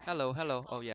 Hello, hello. Oh yeah.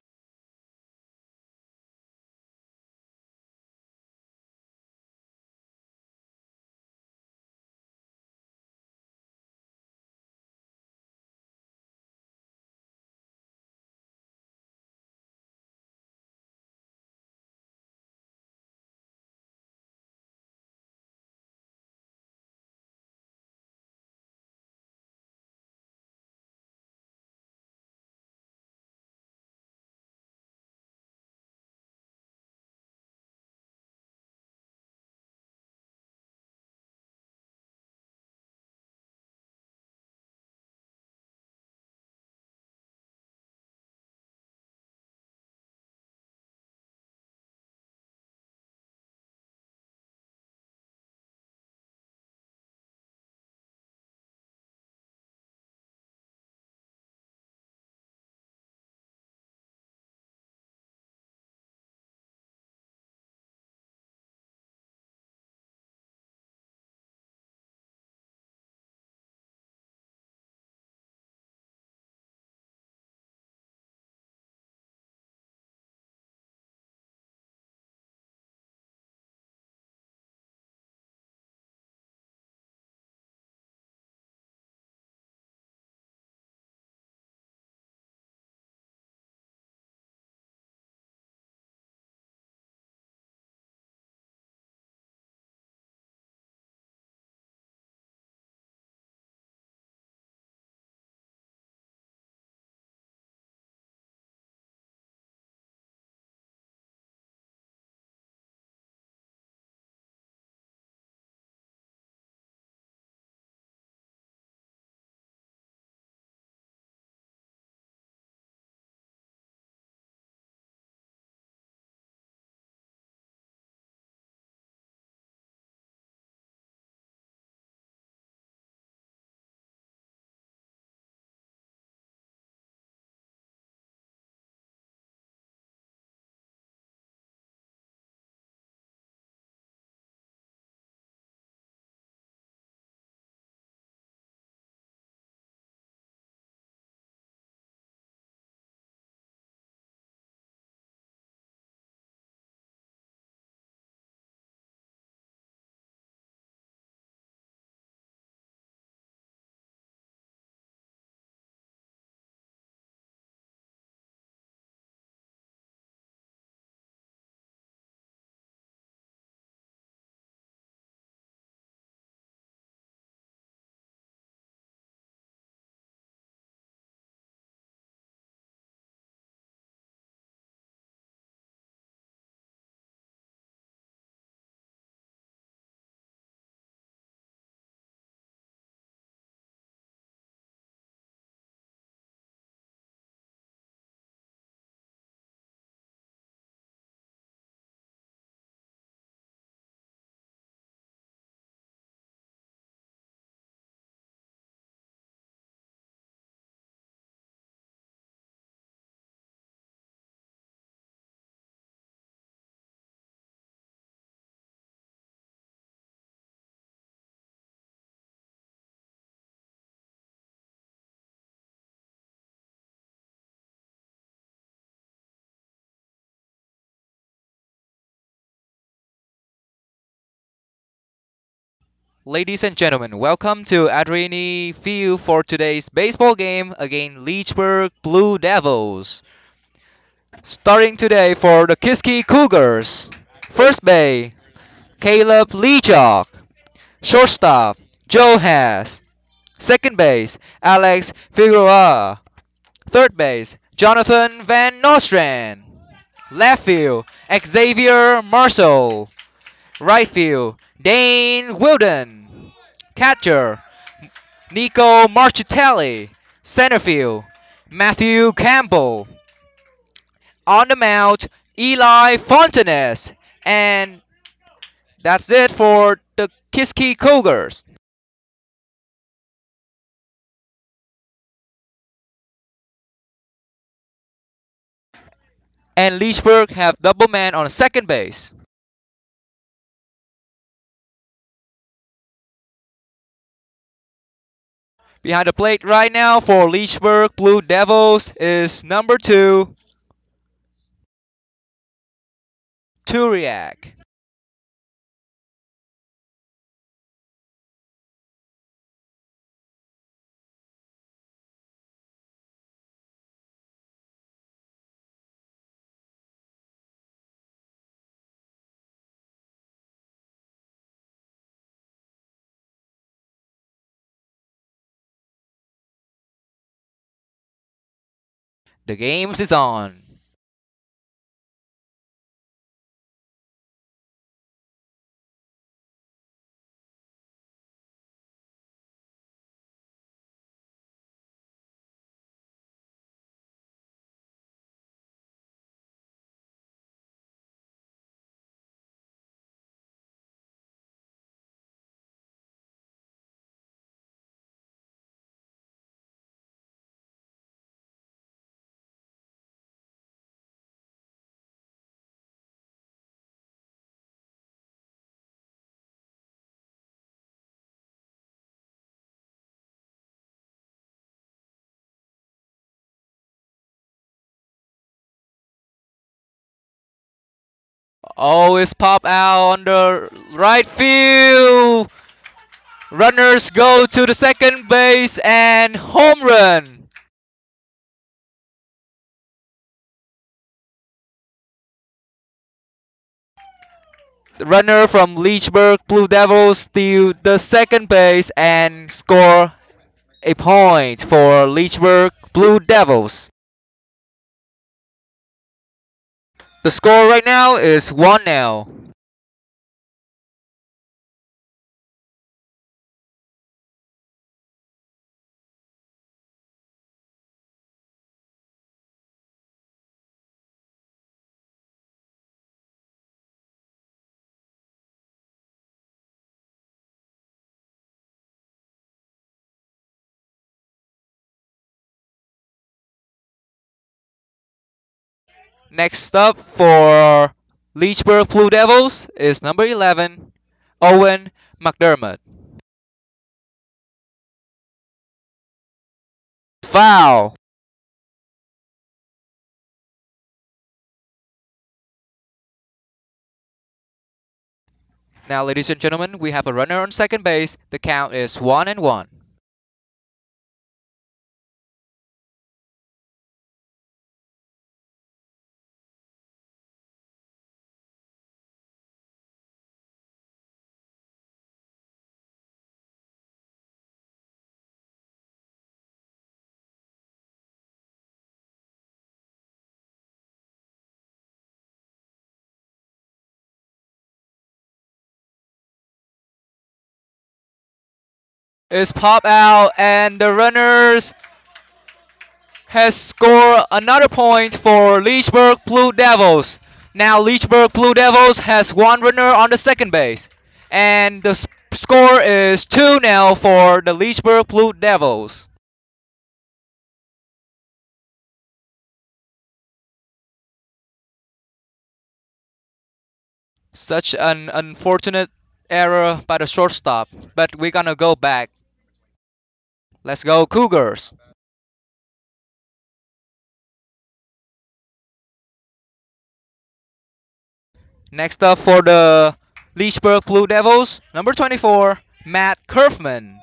Ladies and gentlemen, welcome to Adriani Field for today's baseball game against Leechburg Blue Devils. Starting today for the Kiski Cougars. First base, Caleb Lichok. Shortstop, Joe Hess. Second base, Alex Figueroa. Third base, Jonathan Van Nostrand. Left field, Xavier Marceau. Right field, Dane Wilden. Catcher, Nico Marcitelli. Center field, Matthew Campbell. On the mound, Eli Fontenez. And that's it for the Kiski Cougars. And Leechburg have double man on second base. Behind the plate right now for Leechburg Blue Devils is number 2, Turiak. The games is on. Always pop out on the right field. Runners go to the second base and home run. The runner from Leechburg Blue Devils to the second base and score a point for Leechburg Blue Devils. The score right now is 1-0. Next up for Leechburg Blue Devils is number 11, Owen Mcdermott. Foul. Now, ladies and gentlemen, we have a runner on second base. The count is 1-1. Is pop out and the runners has scored another point for Leechburg Blue Devils. Now Leechburg Blue Devils has one runner on the second base. And the score is 2-0 for the Leechburg Blue Devils. Such an unfortunate error by the shortstop, but we're gonna go back. Let's go Cougars. Next up for the Leechburg Blue Devils, number 24, Matt Curfman.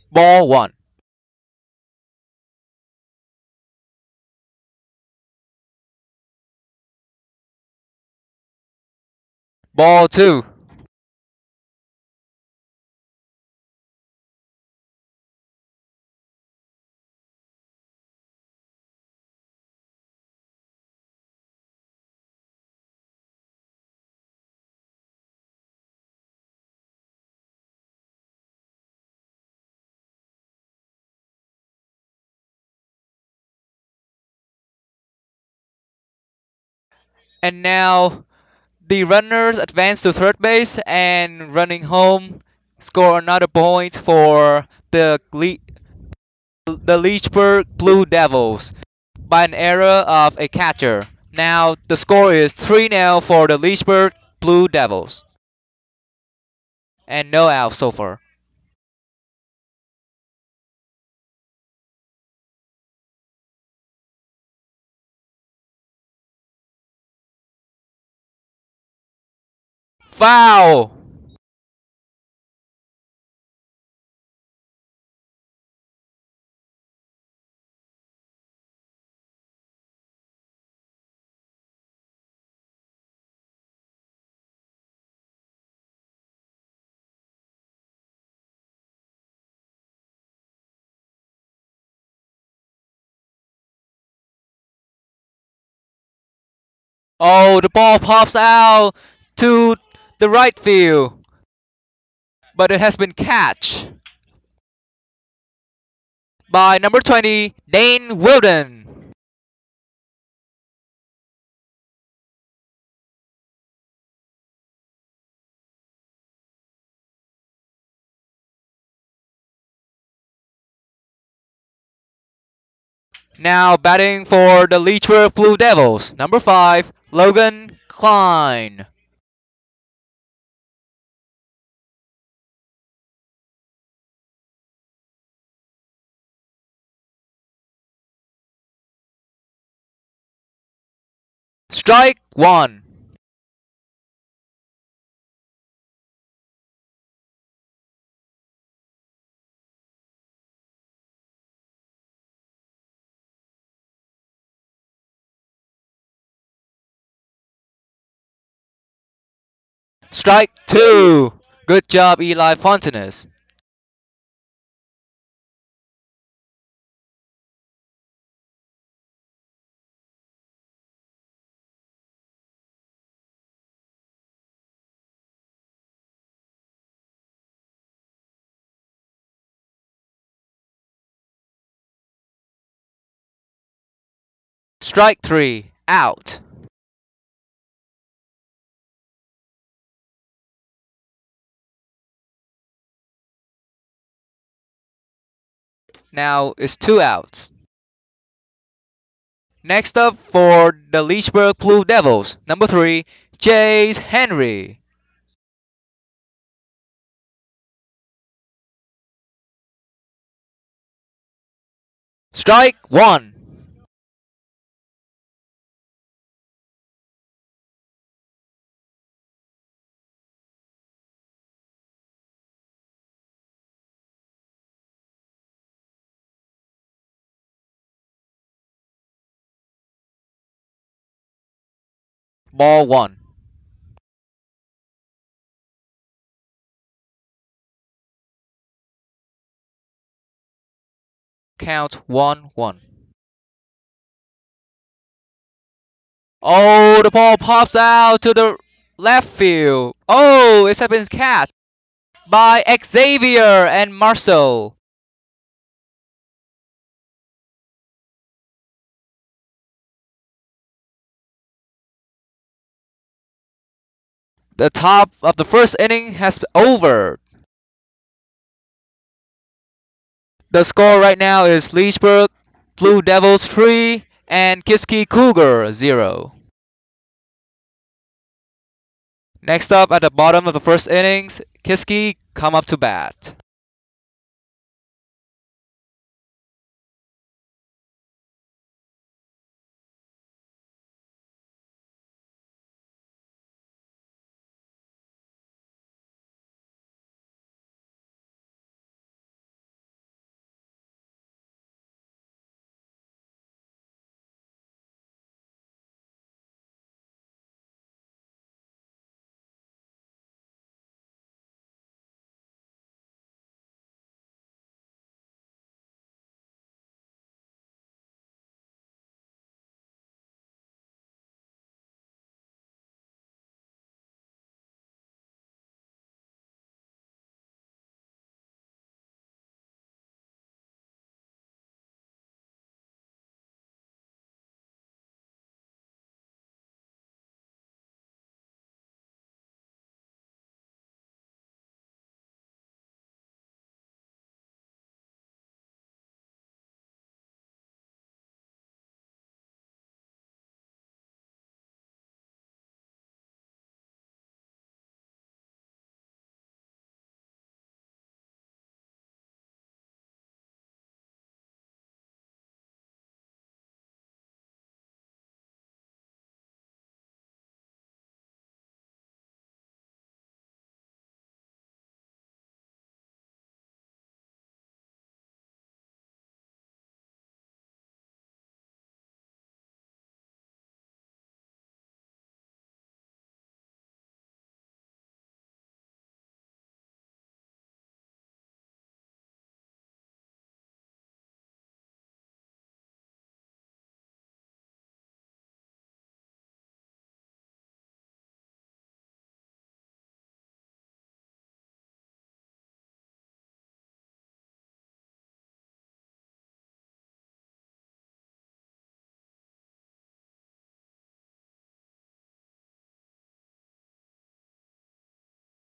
Ball 1. Ball 2. And now The runners advance to third base and running home score another point for the Leechburg Blue Devils by an error of a catcher. Now the score is 3-0 for the Leechburg Blue Devils. And no outs so far. Foul! Oh, the ball pops out to the right field, but it has been catched by number 20, Dane Wilden. Now batting for the Leechburg Blue Devils, number 5, Logan Klein. Strike 1. Strike 2. Good job, Eli Fontenez. Strike 3. Out. Now it's 2 outs. Next up for the Leechburg Blue Devils, number 3, Chase Henry. Strike 1. Ball 1. Count 1-1. Oh, the ball pops out to the left field. Oh, it's been catched by Xavier and Marceau. The top of the first inning has over. The score right now is Leechburg Blue Devils 3 and Kiski Cougar 0. Next up at the bottom of the first innings, Kiski come up to bat.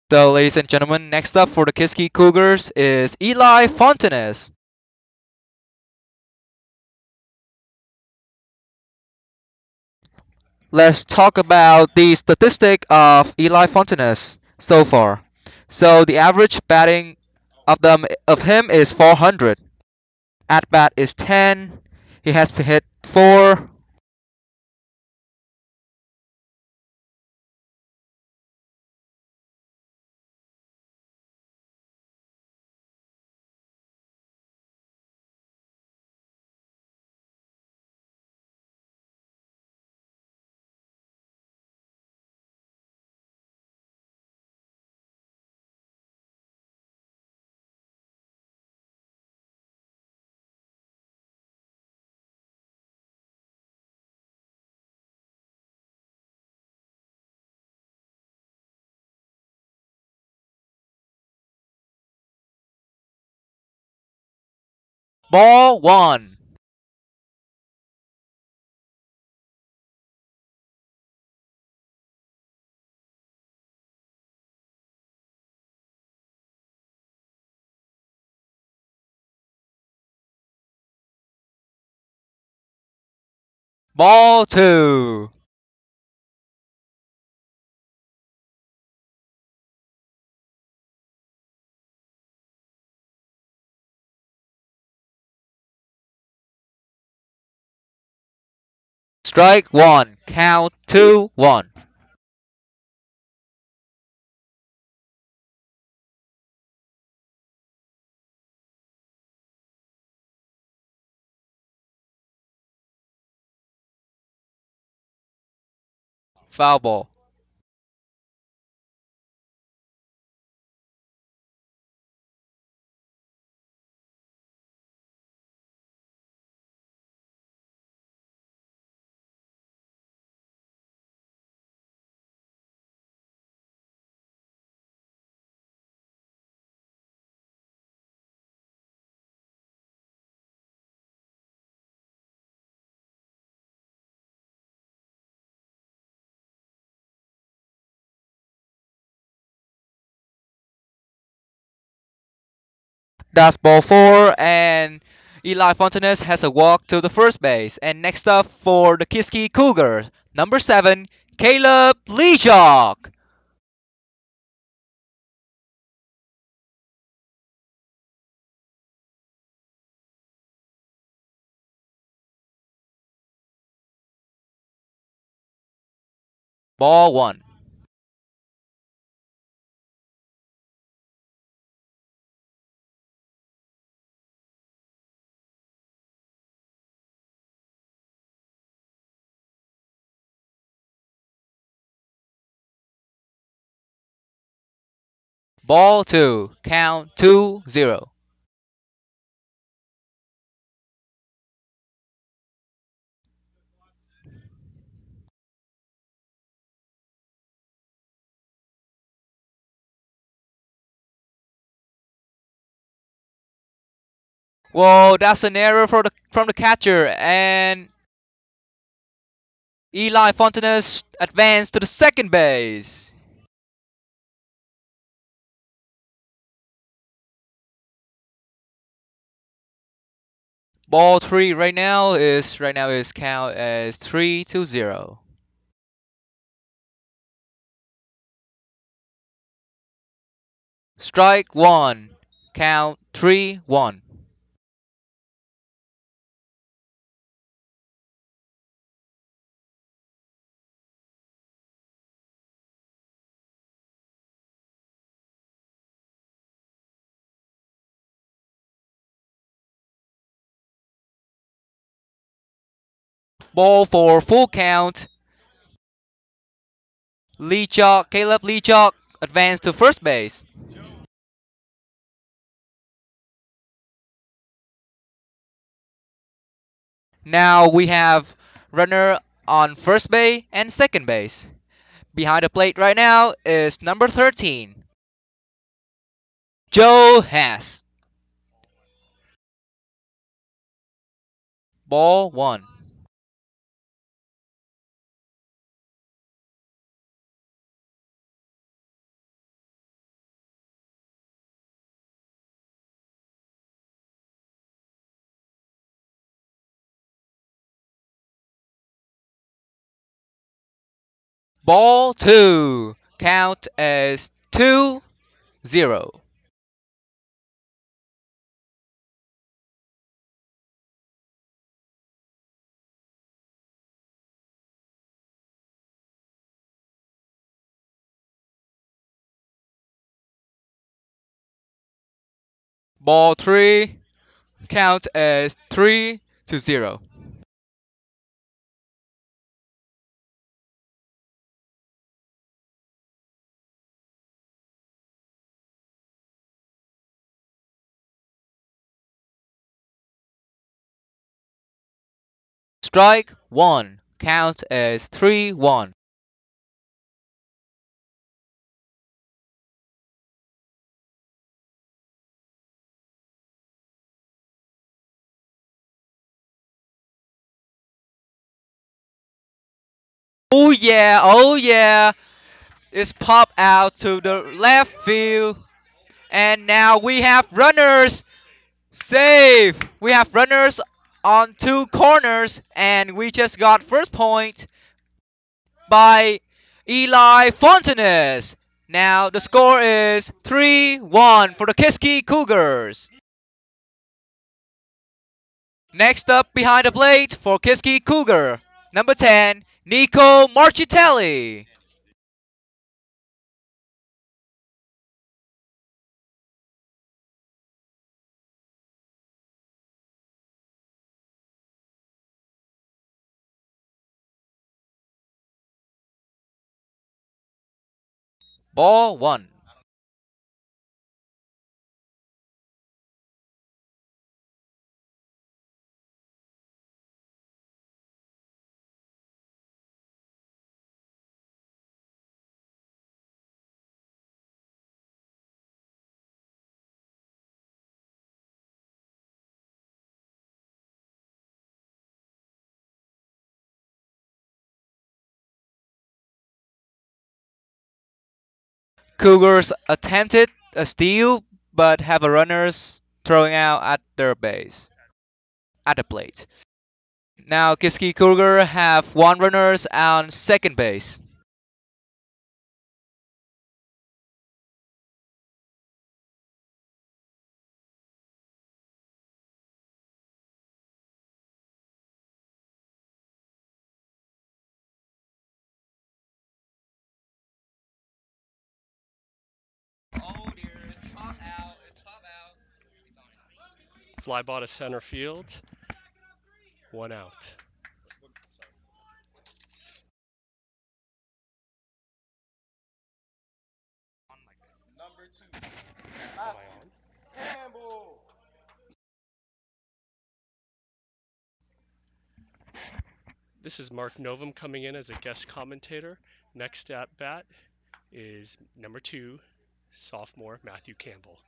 So, ladies and gentlemen, next up for the Kiski Cougars is Eli Fontenez. Let's talk about the statistic of Eli Fontenez so far. So, the average batting of him is 400. At bat is 10. He has hit 4. Ball 1. Ball 2. Strike 1. Count 2-1. Foul ball. That's ball 4, and Eli Fontenez has a walk to the first base. And next up for the Kiski Cougars, number 7, Caleb Lichok. Ball 1. Ball 2. Count 2-0. Whoa, that's an error from the catcher, and Eli Fontenez advanced to the second base. Ball 3 right now is count as 3-0. Strike 1. Count 3-1. Ball for full count. Caleb Lichok advanced to first base. Now we have runner on first base and second base. Behind the plate right now is number 13, Joe Hess. Ball 1. Ball 2. Count as 2-0. Ball 3. Count as 3-0. Strike 1. Count as 3-1. Oh yeah, oh yeah. It's popped out to the left field. And now we have runners. Save. We have runners on two corners. And we just got first point by Eli Fontenez. Now the score is 3-1 for the Kiski Cougars. Next up behind the plate for Kiski Cougar, number 10, Nico Marcitelli. Ball 1. Cougars attempted a steal but have a runners throwing out at their base, at the plate. Now Kiski Cougar have one runners on second base. Oh dear, it's pop out, it's pop out. Fly ball to center field. One out. Am I on? This is Mark Novum coming in as a guest commentator. Next at bat is number 2, sophomore Matthew Campbell.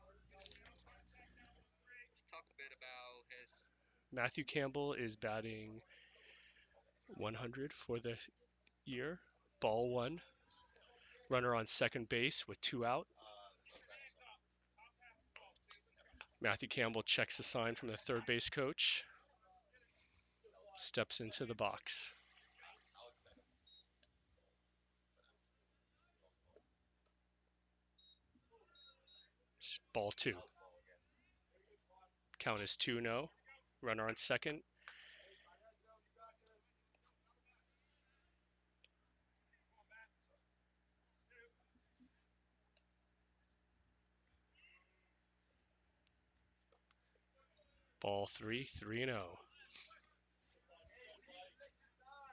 Matthew Campbell is batting 100 for the year. Ball 1. Runner on second base with 2 out. Matthew Campbell checks the sign from the third base coach. Steps into the box. Ball 2. Count is 2-0. Runner on second. Ball 3, 3-0.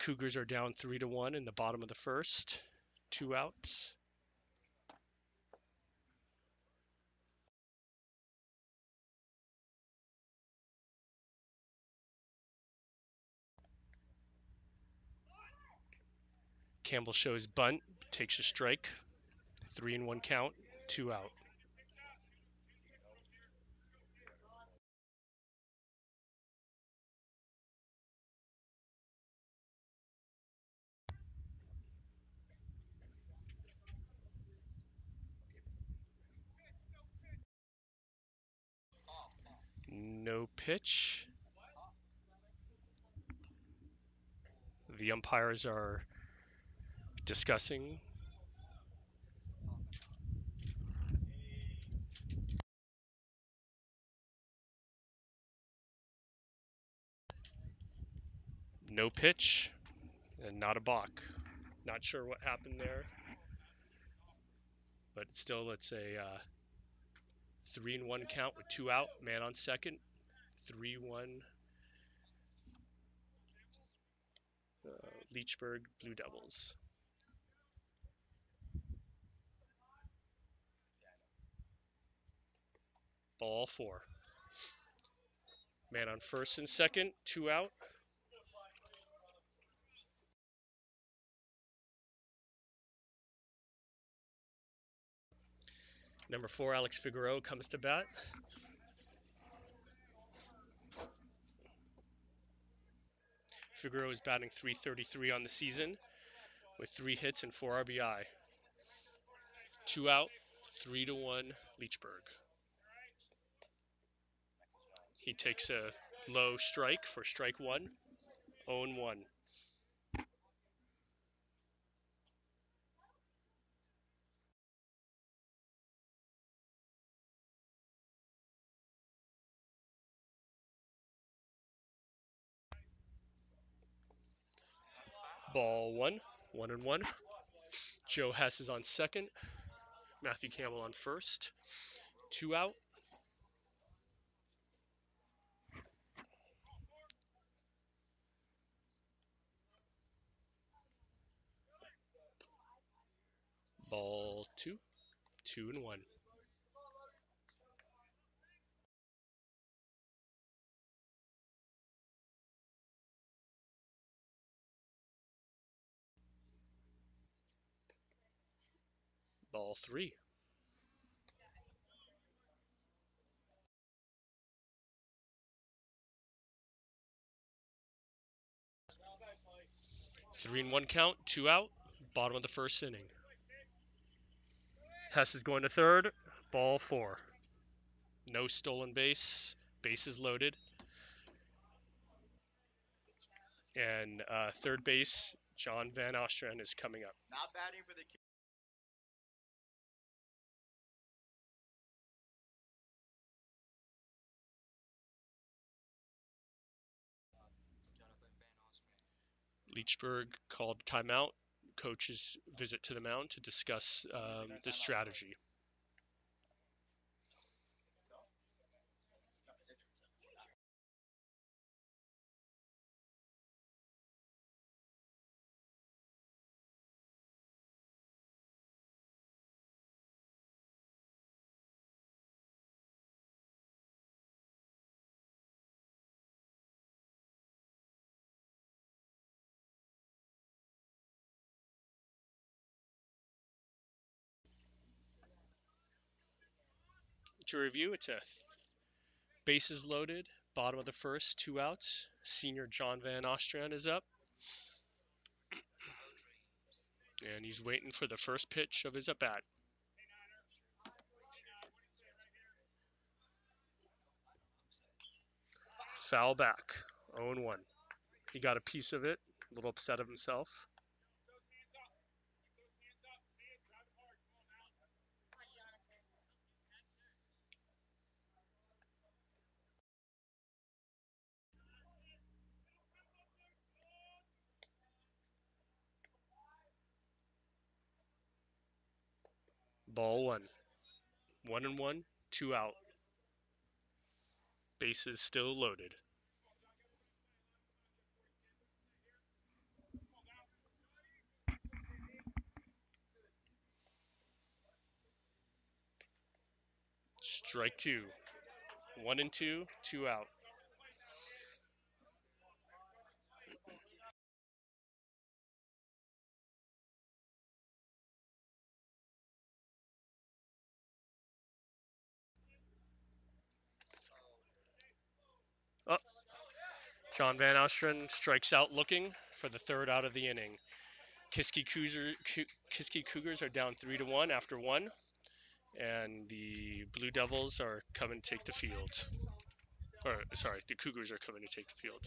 Cougars are down 3-1 in the bottom of the first. 2 outs. Campbell shows bunt, takes a strike. 3-1 count, 2 out. No pitch. The umpires are discussing. No pitch and not a balk. Not sure what happened there, but still, it's a 3-1 count with 2 out, man on second. 3-1 Leechburg Blue Devils. Ball 4. Man on first and second, 2 out. Number 4, Alex Figaro comes to bat. Figaro is batting .333 on the season with 3 hits and 4 RBI. 2 out, 3-1 Leechburg. He takes a low strike for strike 1, 0-1. Ball 1, 1-1. Joe Hess is on second. Matthew Campbell on first. 2 out. Ball 2, 2-1. Ball 3. 3-1 count, 2 out, bottom of the first inning. Hess is going to third. Ball 4. No stolen base. Bases loaded. And third base, John Van Ostrand is coming up. Not batting for the Leechburg called timeout. Coach's visit to the mound to discuss the strategy. To review, it's a bases loaded, bottom of the first, 2 outs. Senior John Van Ostrand is up. And he's waiting for the first pitch of his at-bat. Foul back, 0-1. He got a piece of it, a little upset of himself. Ball 1. 1-1, 2 out. Bases still loaded. Strike 2. 1-2, 2 out. Oh, John Van Ostrand strikes out looking for the third out of the inning. Kiski Cougars are down 3-1 after 1, and the Blue Devils are coming to take the field. Or, sorry, the Cougars are coming to take the field.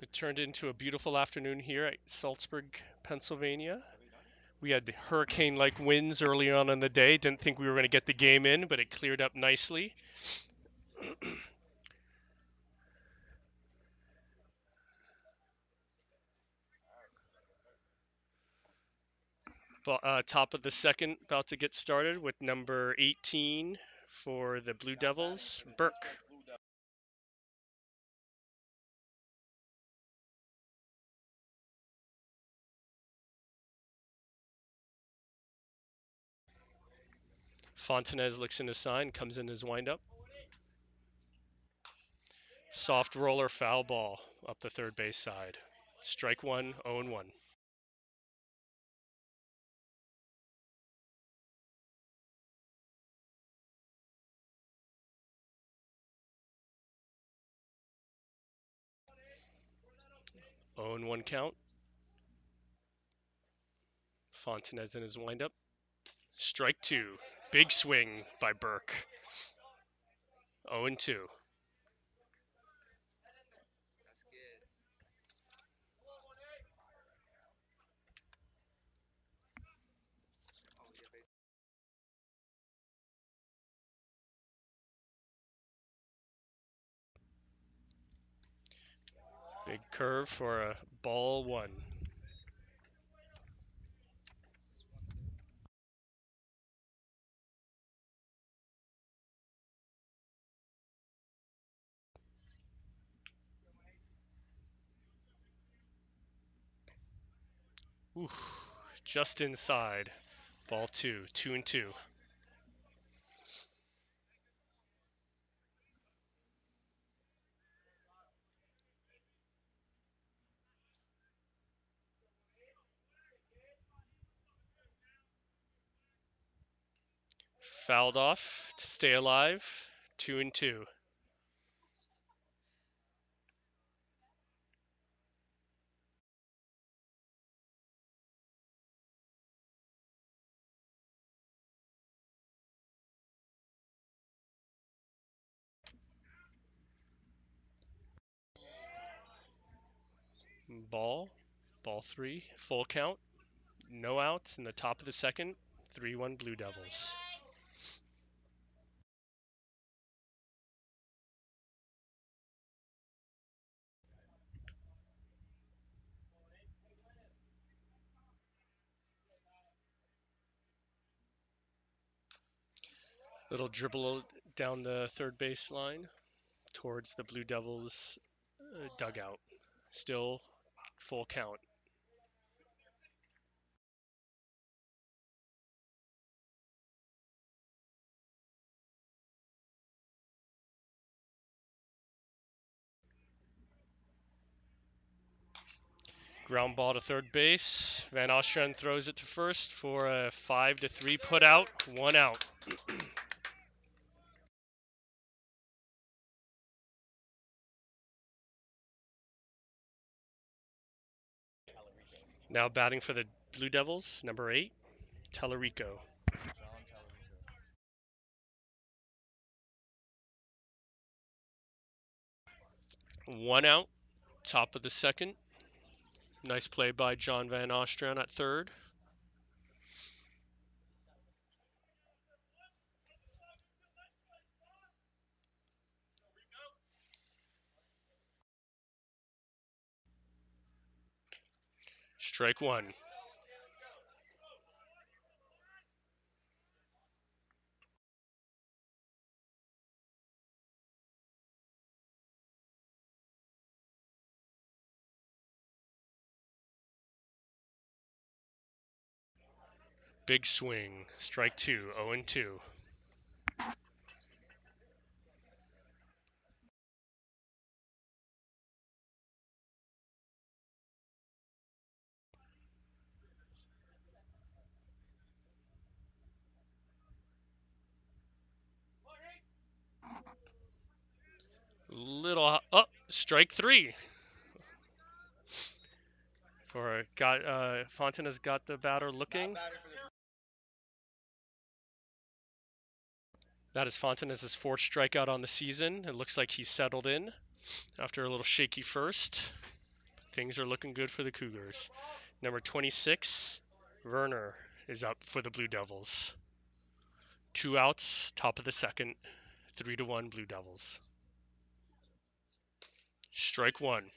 It turned into a beautiful afternoon here at Salzburg, Pennsylvania. We had hurricane-like winds early on in the day. Didn't think we were going to get the game in, but it cleared up nicely. Top of the second, about to get started with number 18 for the Blue Devils, Berg. Fontenez looks in his sign, comes in his windup. Soft roller foul ball up the third base side. Strike one, 0-1. Owen one count. Fontenez in his windup. Strike two. Big swing by Berg. 0-2. Big curve for a ball one. Ooh, just inside. Ball two, 2-2. Fouled off to stay alive. 2-2. Ball. Ball three. Full count. No outs in the top of the second. 3-1 Blue Devils. Little dribble down the third base line towards the Blue Devils dugout. Still full count. Ground ball to third base. Van Ostrand throws it to first for a 5-3 put out. 1 out. Now batting for the Blue Devils, number 8, Talarico. 1 out. Top of the second. Nice play by John Van Ostrand at third. Strike one. Big swing. Strike two. 0-2. Little strike three. For Fontenez got the batter looking. That is Fontenez's fourth strikeout on the season. It looks like he's settled in after a little shaky first. Things are looking good for the Cougars. Number 26, Werner, is up for the Blue Devils. 2 outs, top of the second, 3-1 Blue Devils. Strike one.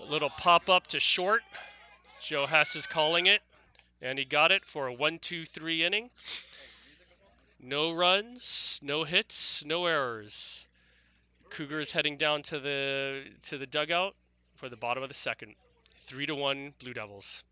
A little pop up to short. Joe Hess is calling it, and he got it for a 1-2-3 inning. No runs, no hits, no errors. Cougars heading down to the dugout for the bottom of the second. 3-1 Blue Devils.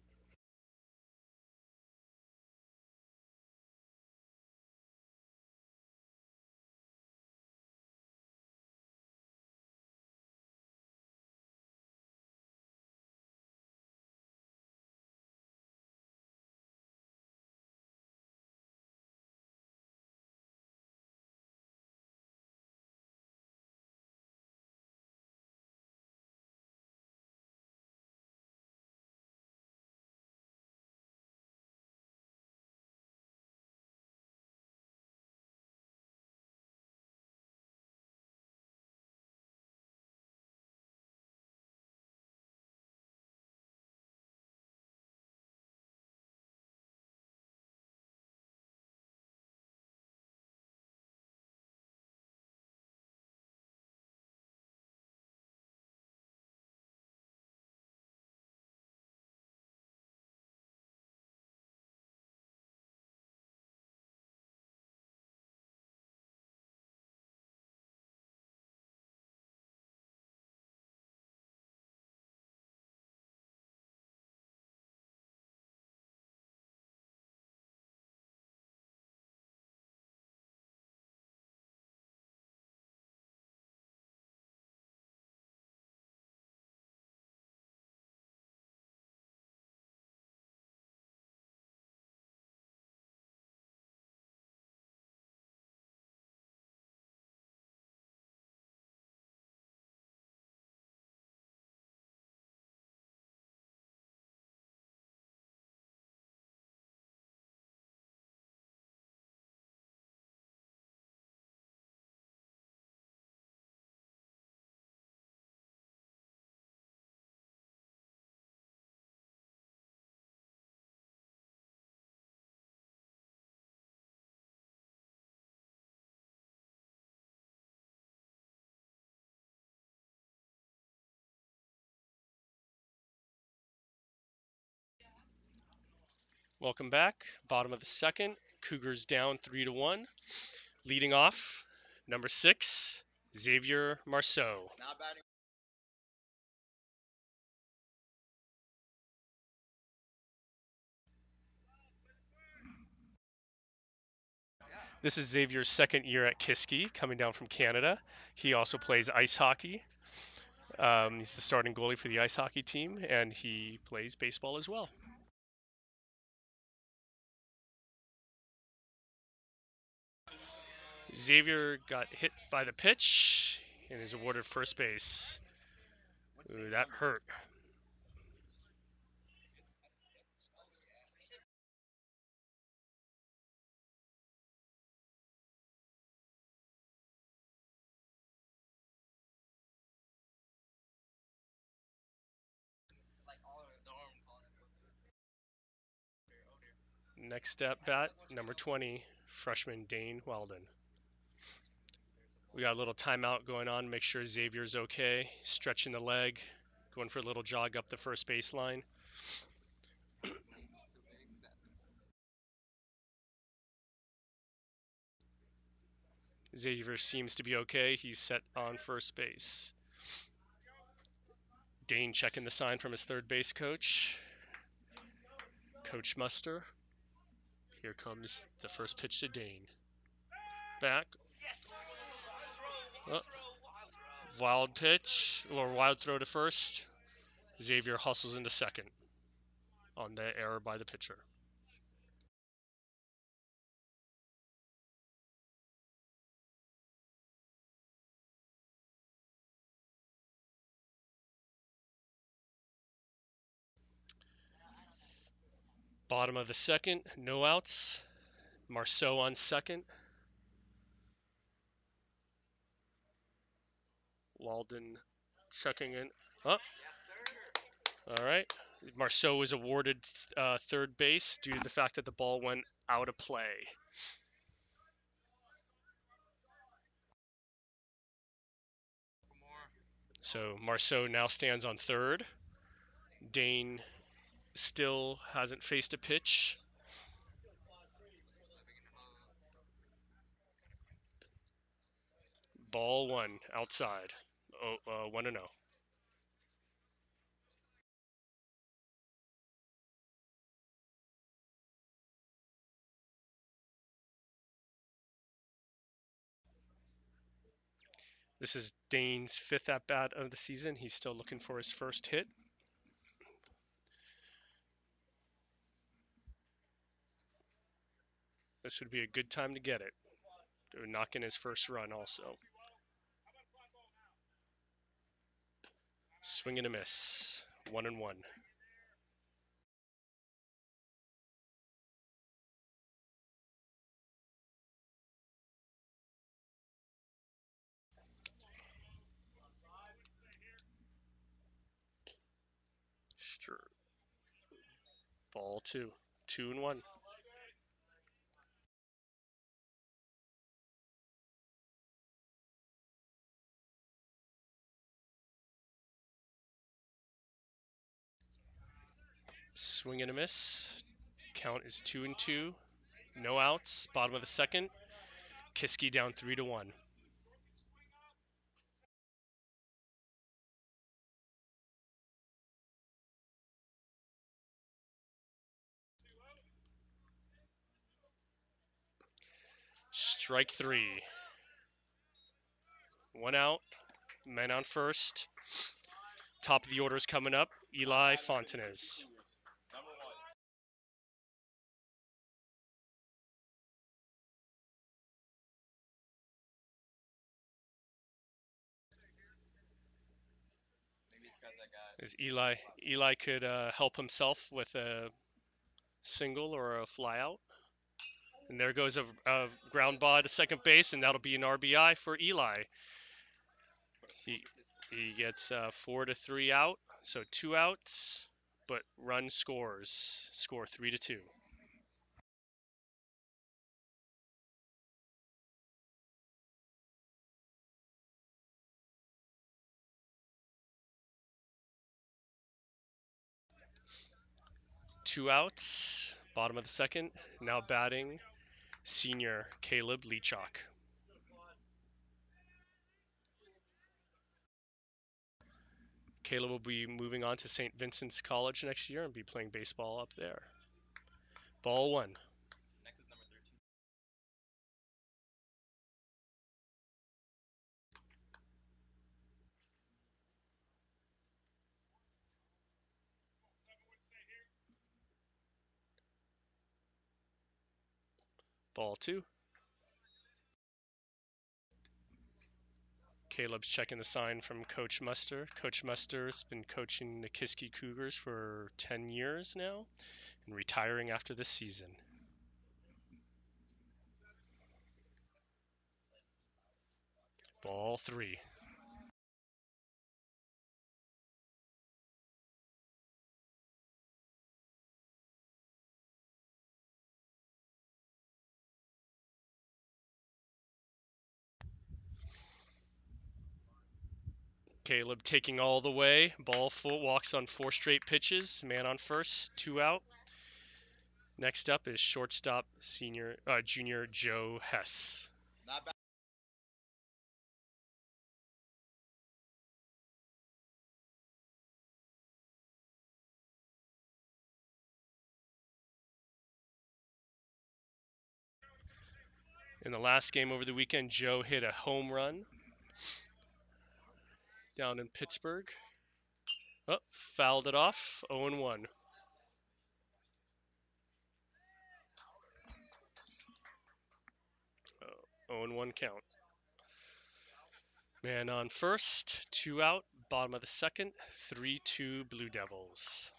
Welcome back. Bottom of the second. Cougars down 3-1. Leading off, number 6, Xavier Marceau. This is Xavier's second year at Kiski, coming down from Canada. He also plays ice hockey. He's the starting goalie for the ice hockey team, and he plays baseball as well. Xavier got hit by the pitch and is awarded first base. Ooh, that hurt. Next at bat, number 20, freshman Dane Weldon. We got a little timeout going on, make sure Xavier's okay, stretching the leg, going for a little jog up the first baseline. Xavier seems to be okay. He's set on first base. Dane checking the sign from his third base coach, Coach Muster. Here comes the first pitch to Dane. Back. Oh, wild pitch, or wild throw to first. Xavier hustles into second on the error by the pitcher. Bottom of the second, no outs. Marceau on second. Walden checking in. Oh, all right. Marceau was awarded third base due to the fact that the ball went out of play. So Marceau now stands on third. Dane still hasn't faced a pitch. Ball one outside. 1-0. This is Dane's fifth at bat of the season. He's still looking for his first hit. This would be a good time to get it. They're knocking his first run also. Swing and a miss. 1-1. Ball two. 2-1. Swing and a miss. Count is 2-2. No outs. Bottom of the second. Kiski down 3-1. Strike three. One out. Men on first. Top of the order is coming up. Eli Fontenez. As Eli could help himself with a single or a flyout. And there goes a ground ball to second base, and that'll be an RBI for Eli. He gets 4-3 out, so 2 outs, but run scores. Score 3-2. Two outs, bottom of the second. Now batting, senior Caleb Lichok. Caleb will be moving on to St. Vincent's College next year and be playing baseball up there. Ball one. Ball two. Caleb's checking the sign from Coach Muster. Coach Muster's been coaching the Kiski Cougars for 10 years now and retiring after this season. Ball three. Caleb taking all the way. Ball full, walks on 4 straight pitches. Man on first, 2 out. Next up is shortstop junior Joe Hess. In the last game over the weekend, Joe hit a home run down in Pittsburgh. Oh, fouled it off. 0-1. 0-1 count. Man on first, 2 out. Bottom of the second, 3-2 Blue Devils.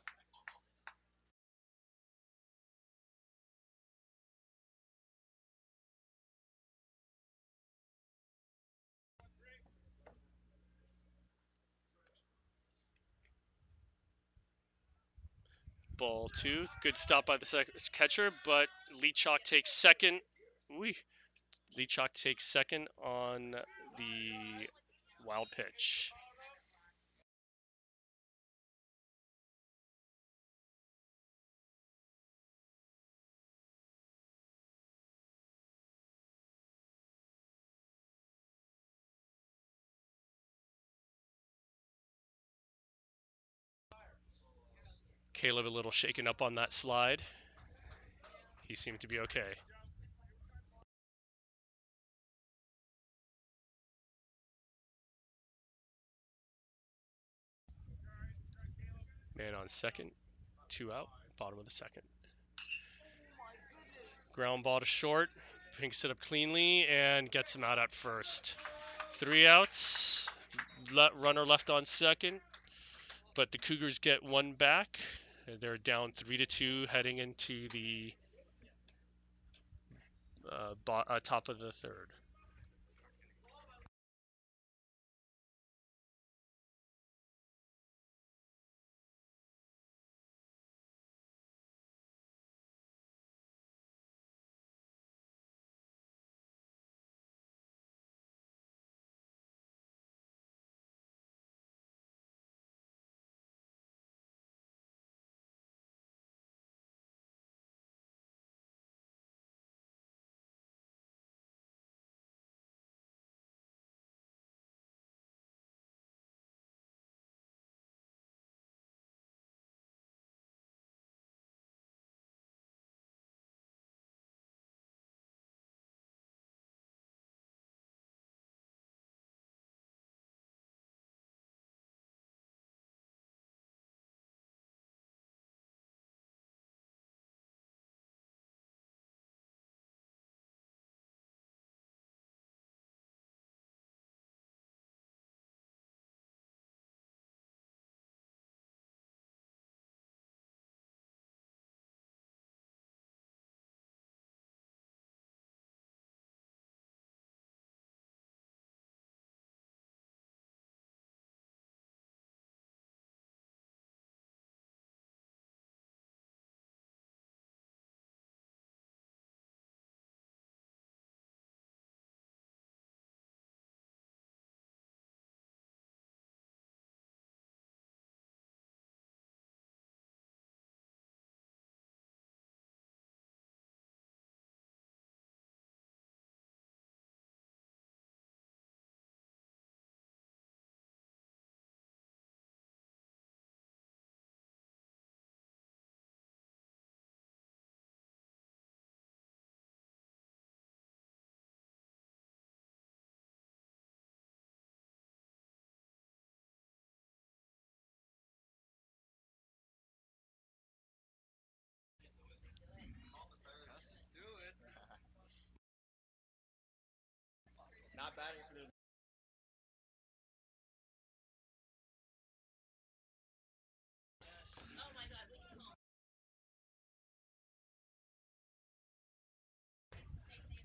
Ball two. Good stop by the catcher, but Lichok takes second. Ooh. Lichok takes second on the wild pitch. Caleb a little shaken up on that slide. He seemed to be okay. Man on second, 2 out, bottom of the second. Ground ball to short, pinks it up cleanly and gets him out at first. 3 outs, runner left on second, but the Cougars get one back. They're down 3-2 heading into the top of the third.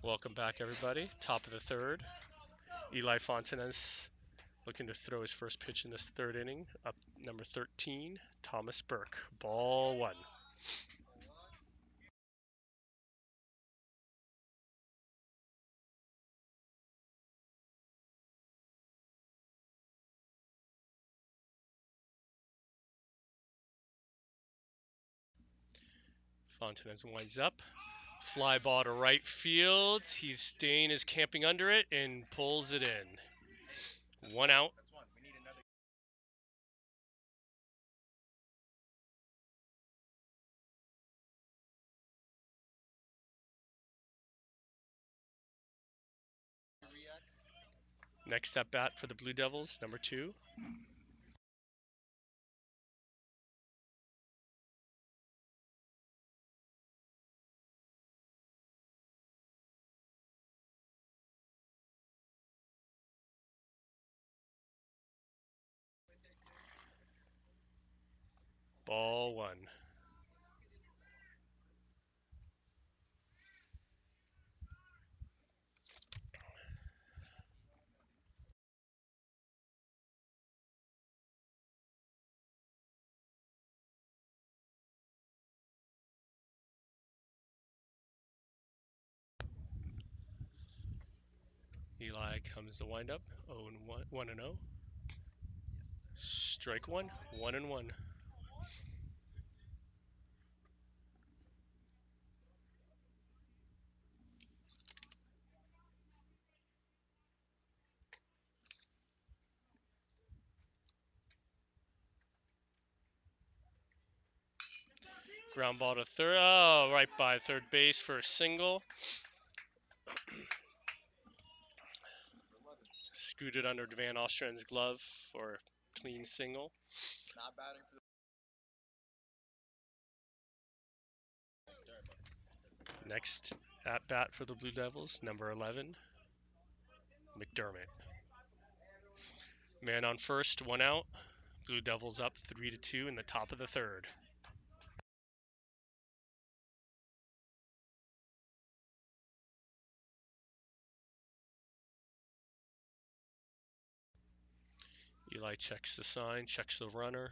Welcome back, everybody. Top of the third. Eli Fontenez looking to throw his first pitch in this third inning. Up number 13, Thomas Berg. Ball one. Fontenez winds up. Fly ball to right field. He's staying, is camping under it, and pulls it in. 1 out. Next at bat for the Blue Devils, number 2. Ball one. Eli comes to wind up. 1 and 0. Strike one. 1 and 1. Ground ball to third. Oh, right by third base for a single. Scooted under Van Ostrand's glove for a clean single. Next at bat for the Blue Devils, number 11, McDermott. Man on first, 1 out. Blue Devils up 3-2 in the top of the third. Eli checks the sign, checks the runner.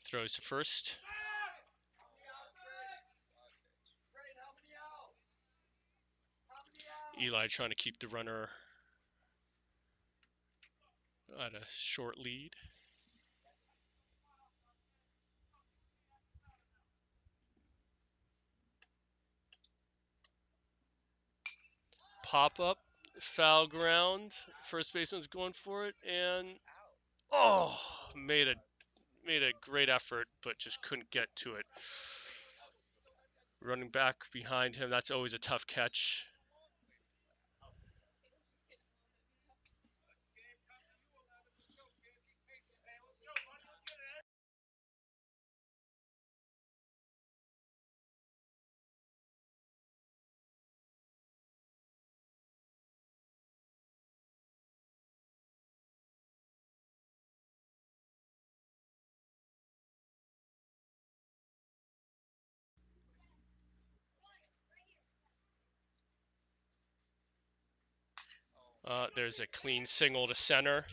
Throws to first. Eli trying to keep the runner at a short lead. Pop up, foul ground. First baseman's going for it, and made a great effort, but just couldn't get to it. Running back behind him, that's always a tough catch. There's a clean single to center.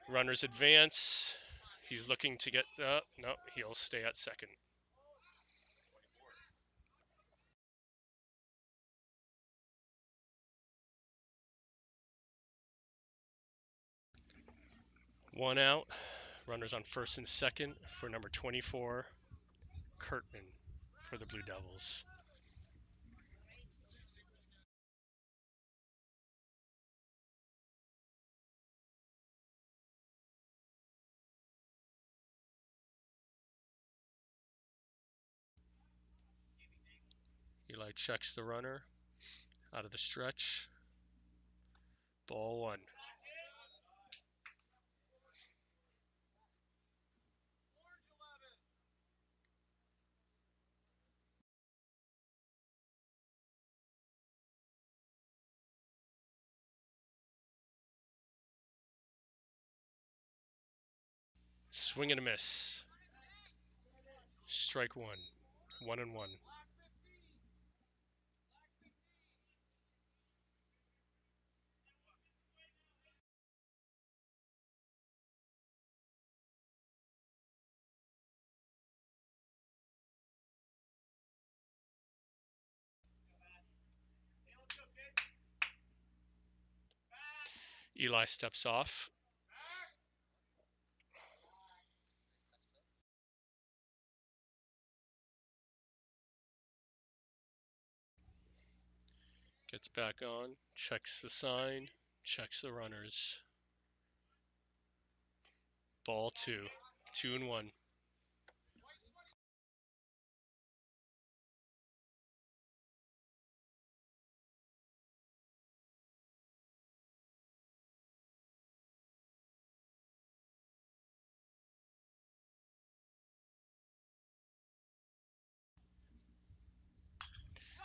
Runners advance. He's looking to get, no, he'll stay at second. One out. Runners on first and second for number 24, Curfman for the Blue Devils. Eli checks the runner out of the stretch. Ball one. Swing and a miss. Strike one. 1 and 1. Eli steps off. Gets back on. Checks the sign. Checks the runners. Ball two. 2 and 1.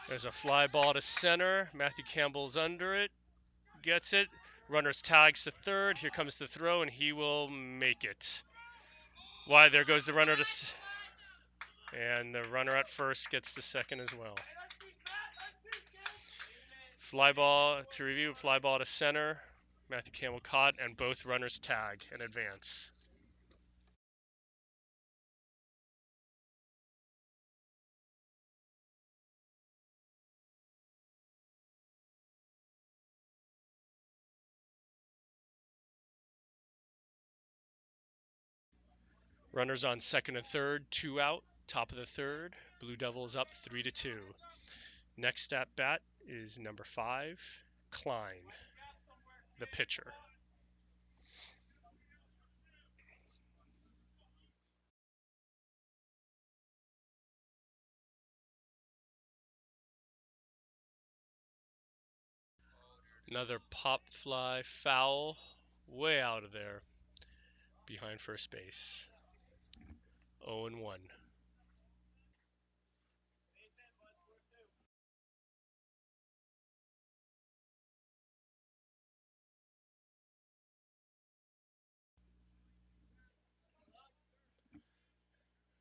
There's a fly ball to center. Matthew Campbell's under it. Gets it. Runners tags to third. Here comes the throw, and he will make it. Why, there goes the runner to... And the runner at first gets to second as well. Fly ball to review. Fly ball to center. Matthew Campbell caught, and both runners tag and advance. Runners on second and third, 2 out, top of the third. Blue Devils up 3-2. Next at bat is number 5, Klein, the pitcher. Another pop fly foul, way out of there, behind first base. 0-1.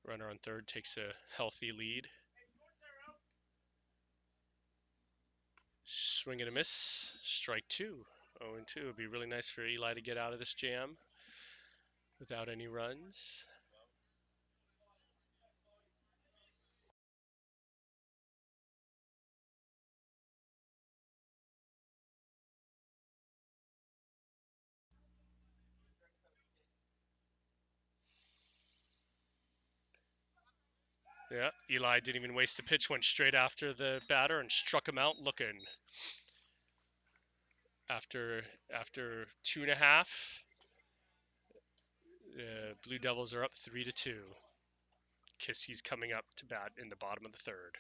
Runner on third takes a healthy lead. Swing and a miss. Strike two. 0-2. It'd be really nice for Eli to get out of this jam without any runs. Yeah, Eli didn't even waste a pitch, went straight after the batter and struck him out looking. After 2.5, the Blue Devils are up 3-2. Kiski's coming up to bat in the bottom of the third.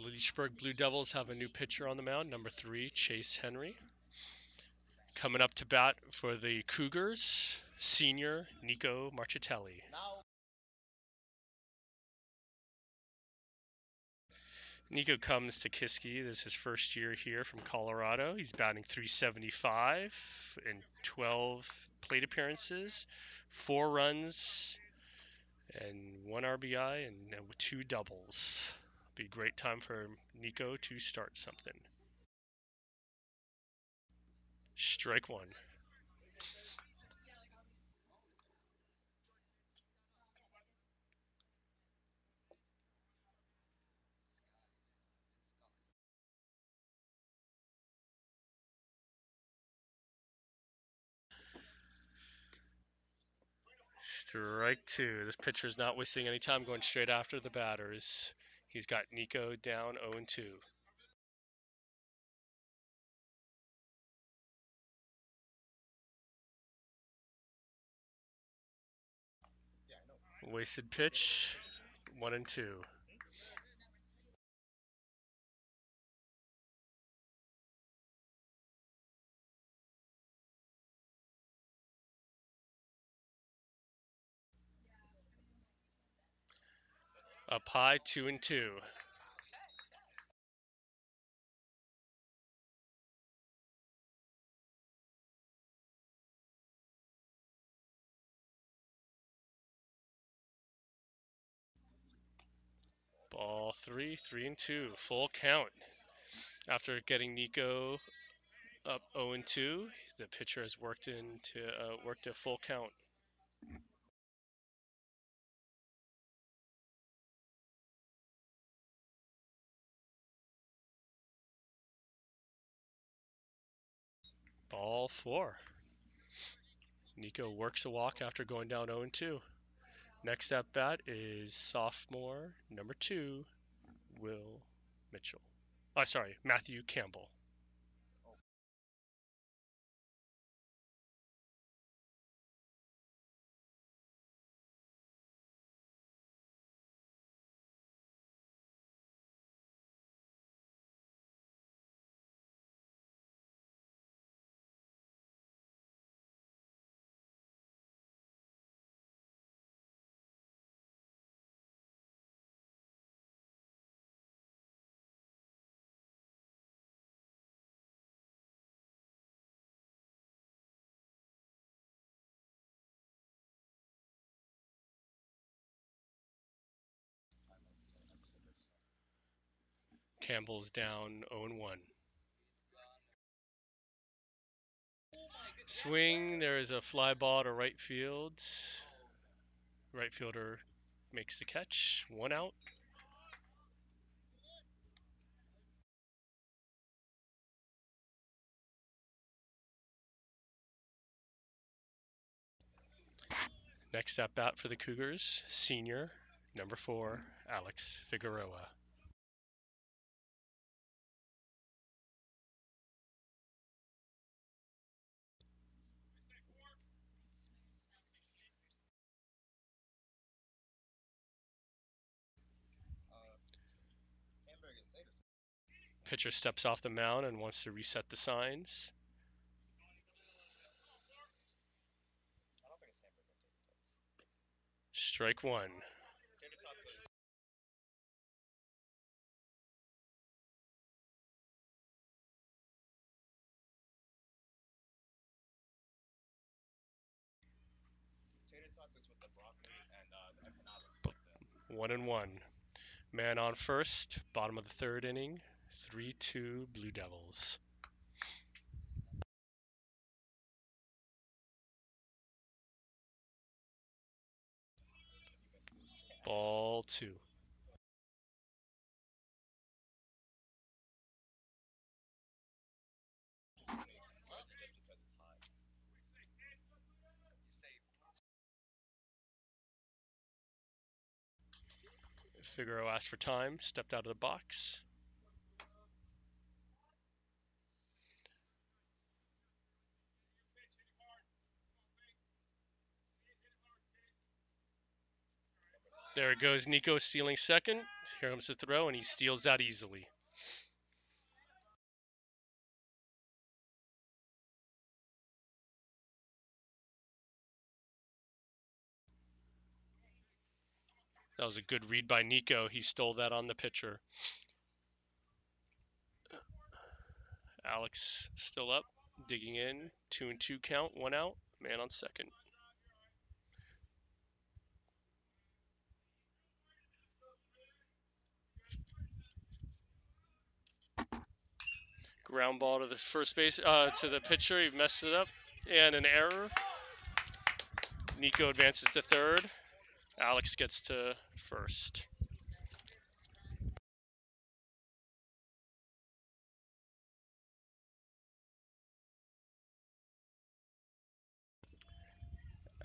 Leechburg Blue Devils have a new pitcher on the mound, number 3, Chase Henry. Coming up to bat for the Cougars, senior Nico Marcitelli. Nico comes to Kiski. This is his first year here from Colorado. He's batting .375 in 12 plate appearances, 4 runs, and 1 RBI, and 2 doubles. Be a great time for Nico to start something. Strike one. Strike two. This pitcher's not wasting any time going straight after the batters. He's got Nico down 0-2. Wasted pitch. 1-2. Up high. 2-2. Ball 3. 3-2. Full count. After getting Nico up 0-2, the pitcher has worked a full count. Ball 4. Nico works a walk after going down 0-2. Next at bat is sophomore number 2, Will Mitchell. Oh, sorry, Matthew Campbell. Campbell's down 0-1. Swing, there is a fly ball to right field. Right fielder makes the catch. 1 out. Next at bat for the Cougars, senior number 4, Alex Figueroa. Pitcher steps off the mound and wants to reset the signs. Strike 1. One and one. Man on first, bottom of the third inning. 3-2 Blue Devils. Ball 2. Figaro asked for time, stepped out of the box. There it goes, Nico stealing second. Here comes the throw, and he steals that easily. That was a good read by Nico. He stole that on the pitcher. Alex still up, digging in. 2-2 count, 1 out. Man on second. Ground ball to the first base, to the pitcher. He messed it up, and an error. Nico advances to third. Alex gets to first.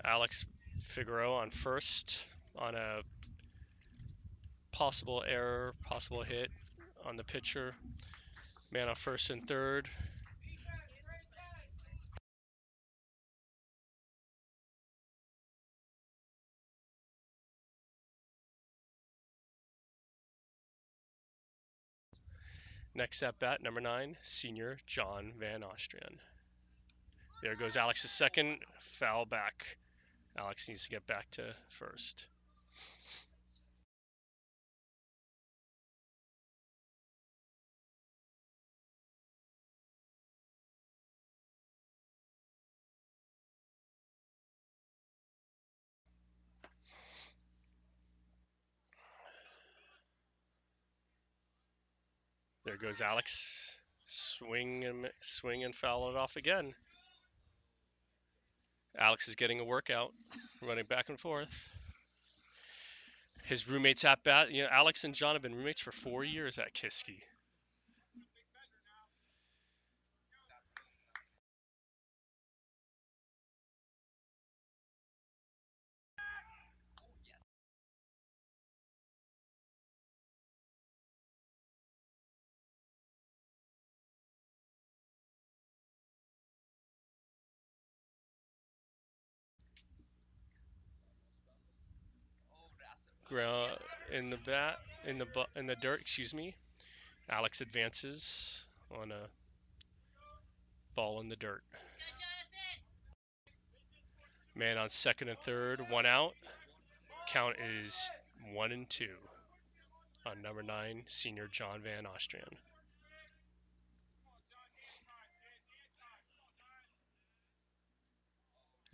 Alex Figaro on first on a possible error, possible hit on the pitcher. Man on first and third. Next at bat, number 9, senior John Van Ostrian. There goes Alex's second, foul back. Alex needs to get back to first. There goes Alex. Swing and foul it off again. Alex is getting a workout, running back and forth. His roommates at bat, Alex and John have been roommates for 4 years at Kiski. In the bat, in the dirt, excuse me. Alex advances on a ball in the dirt. Man on second and third, one out. Count is 1-2 on number 9, senior John Van Ostrian.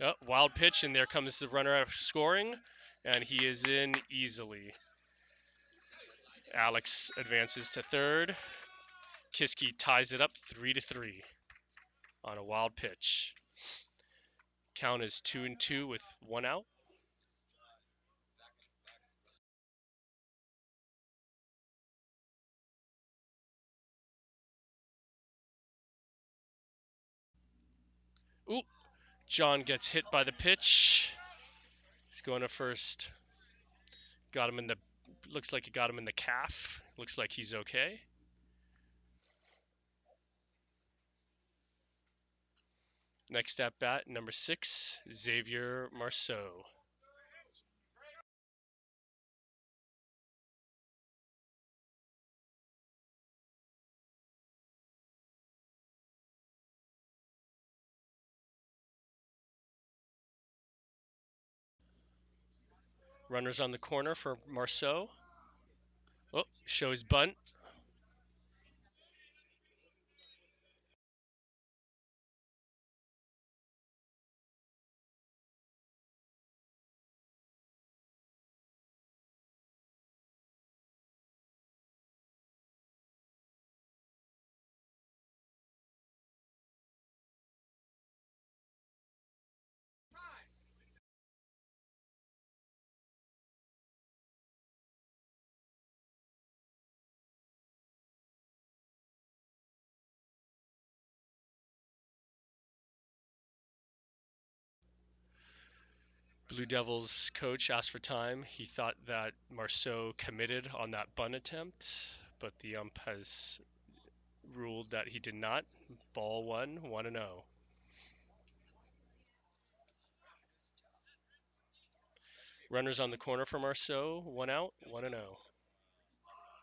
Oh, wild pitch, and there comes the runner scoring, and he is in easily. Alex advances to third. Kiski ties it up 3-3 on a wild pitch. Count is 2-2 with one out. Ooh, John gets hit by the pitch. He's going to first. Got him in the. Looks like he got him in the calf. Looks like he's okay. Next at bat, number 6, Xavier Marceau. Runners on the corner for Marceau. Oh, shows bunt. Blue Devils coach asked for time. He thought that Marceau committed on that bunt attempt, but the ump has ruled that he did not. Ball 1-0. Runners on the corner for Marceau, one out, 1-0.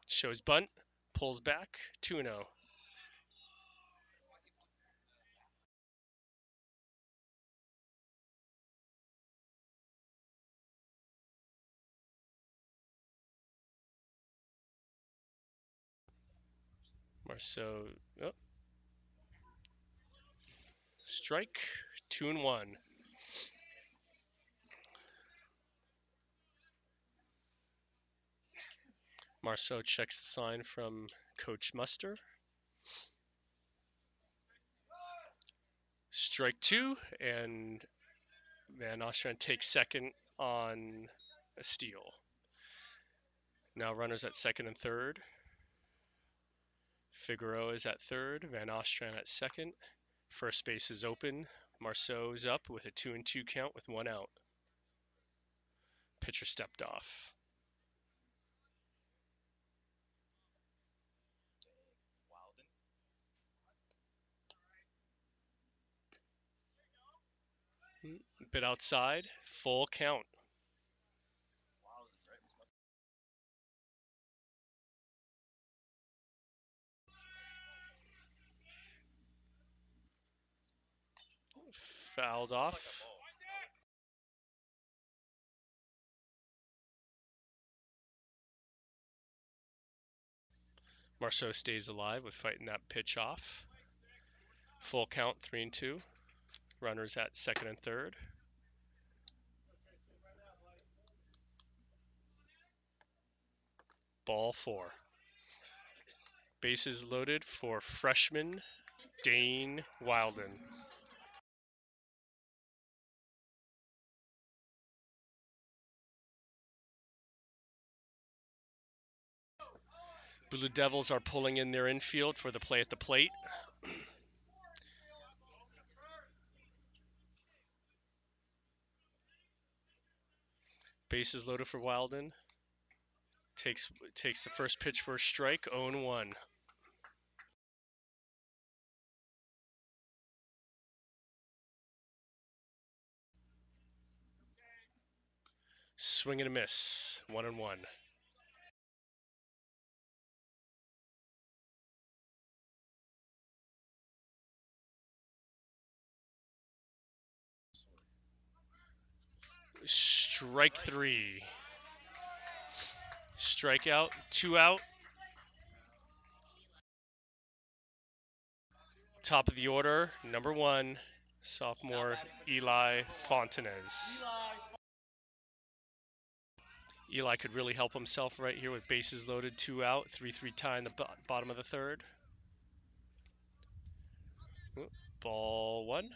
Shows bunt, pulls back, 2-0. Marceau, oh, strike, 2-1. Marceau checks the sign from Coach Muster. Strike 2, and Van Ostrand takes second on a steal. Now runners at second and third. Figaro is at third, Van Ostrand at second. First base is open. Marceau is up with a 2-2 count with one out. Pitcher stepped off. Bit outside, full count. Fouled off. Marceau stays alive with fighting that pitch off. Full count, 3-2. Runners at second and third. Ball 4. Bases loaded for freshman Dane Wilden. Blue Devils are pulling in their infield for the play at the plate. Bases loaded for Wilden. Takes the first pitch for a strike, 0-1. Swing and a miss, 1-1. Strike 3. Strikeout, 2 out. Top of the order, number 1, sophomore Eli Fontenez. Eli could really help himself right here with bases loaded, 2 out, 3-3 tie in the bottom of the third. Ball 1.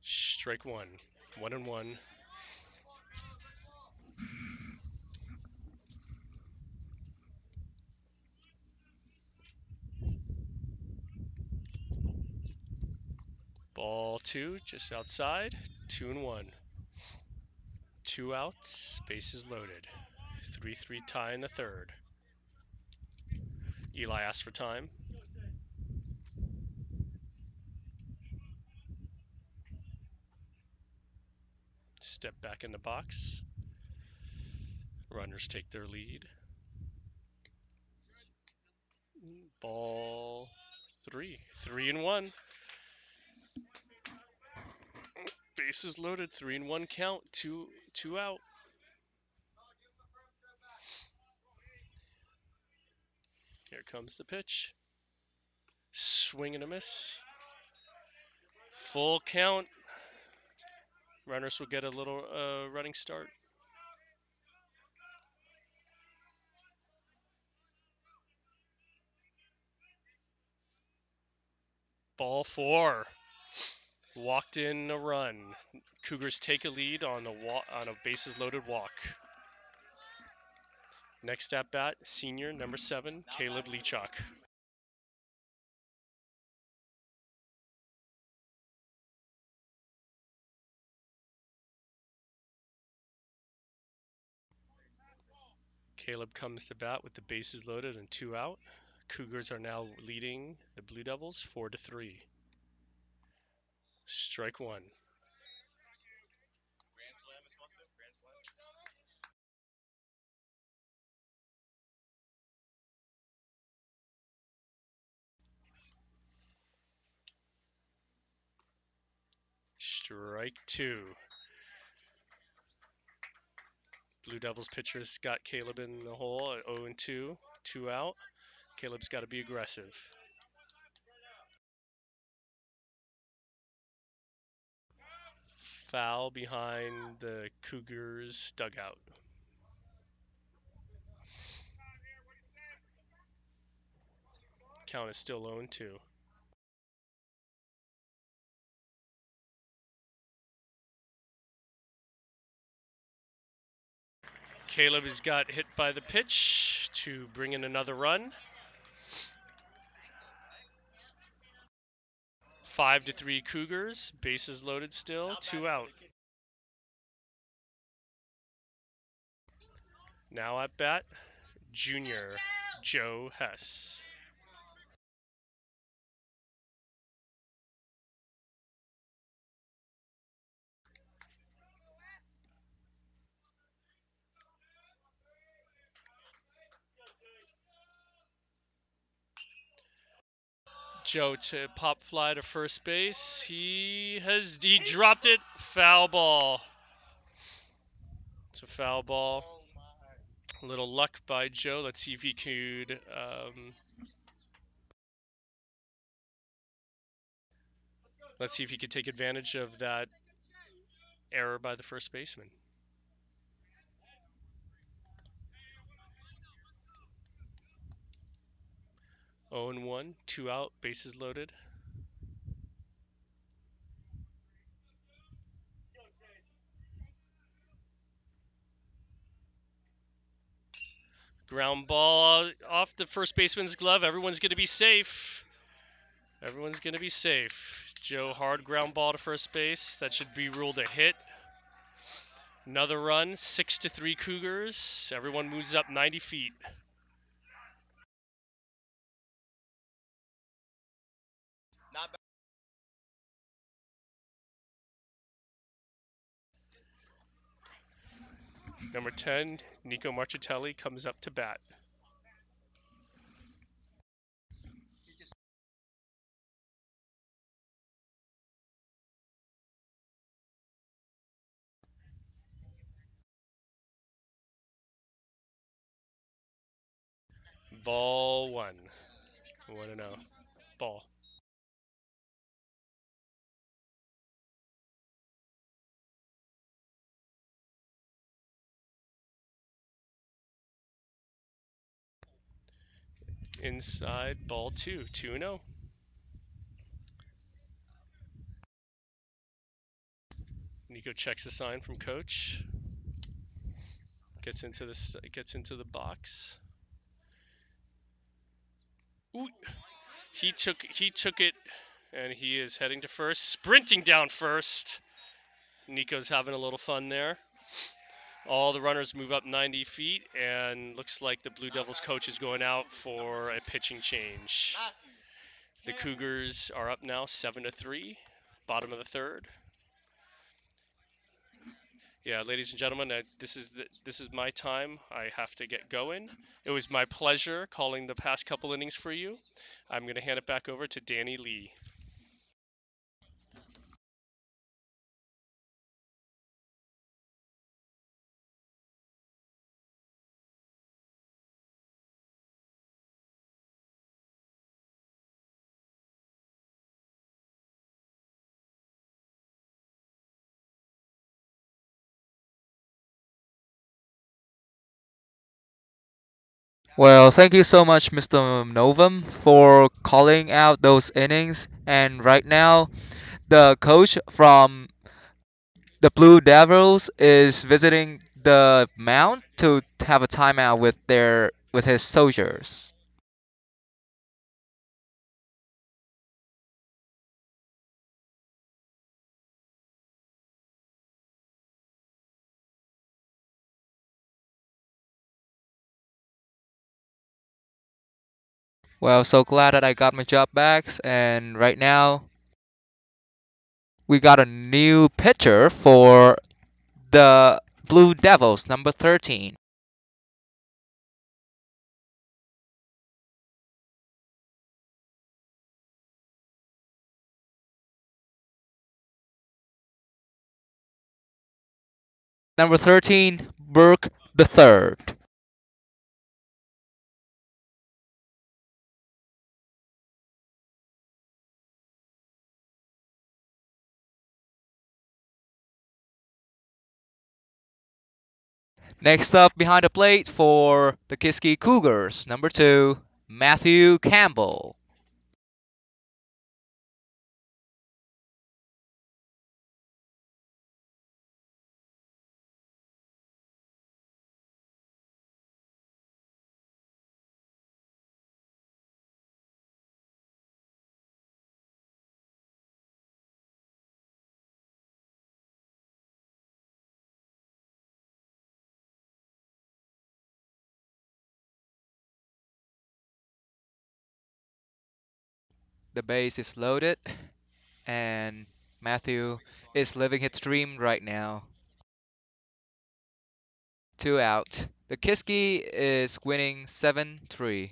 Strike 1, 1-1. Ball 2, just outside, 2-1. 2 outs, bases loaded. 3-3 tie in the third. Eli asks for time. Step back in the box. Runners take their lead. Ball 3, 3-1. Bases loaded, 3-1 count, two out. Here comes the pitch. Swing and a miss. Full count. Runners will get a little running start. Ball 4. Walked in a run. Cougars take a lead on a bases loaded walk. Next at bat, senior number 7, Caleb Lichok. Caleb comes to bat with the bases loaded and 2 out. Cougars are now leading the Blue Devils 4-3. Strike 1. Strike 2. Blue Devils pitchers got Caleb in the hole at 0-2, 2 out. Caleb's got to be aggressive. Foul behind the Cougars dugout. Count is still 0-2. Caleb has got hit by the pitch to bring in another run. 5-3 Cougars. Bases loaded still. 2 out. Now at bat, junior Joe Hess. Joe to pop fly to first base. He dropped it. Foul ball. It's a foul ball. A little luck by Joe. Let's see if he could. Let's see if he could take advantage of that error by the first baseman. 0-1, 2 out, bases loaded. Ground ball off the first baseman's glove. Everyone's going to be safe. Everyone's going to be safe. Joe, hard ground ball to first base. That should be ruled a hit. Another run, 6-3 Cougars. Everyone moves up 90 feet. Number 10, Nico Marcitelli comes up to bat. Ball one. 1-0. Ball. Inside, ball two. 2-0. Nico checks the sign from coach. Gets into the box. Ooh, he took it, and he is heading to first, sprinting down first. Nico's having a little fun there. All the runners move up 90 feet, and looks like the Blue Devils coach is going out for a pitching change. The Cougars are up now 7-3, bottom of the third. Yeah, ladies and gentlemen, this is my time. I have to get going. It was my pleasure calling the past couple innings for you. I'm going to hand it back over to Danny Lee. Well, thank you so much, Mr. Novum, for calling out those innings. And right now, the coach from the Blue Devils is visiting the mound to have a timeout with his soldiers. Well, so glad that I got my job back, and right now we got a new pitcher for the Blue Devils, number 13. Number 13, Berg the third. Next up behind the plate for the Kiski Cougars, number 2, Matthew Campbell. The base is loaded, and Matthew is living his dream right now. 2 out. The Kiski is winning 7-3.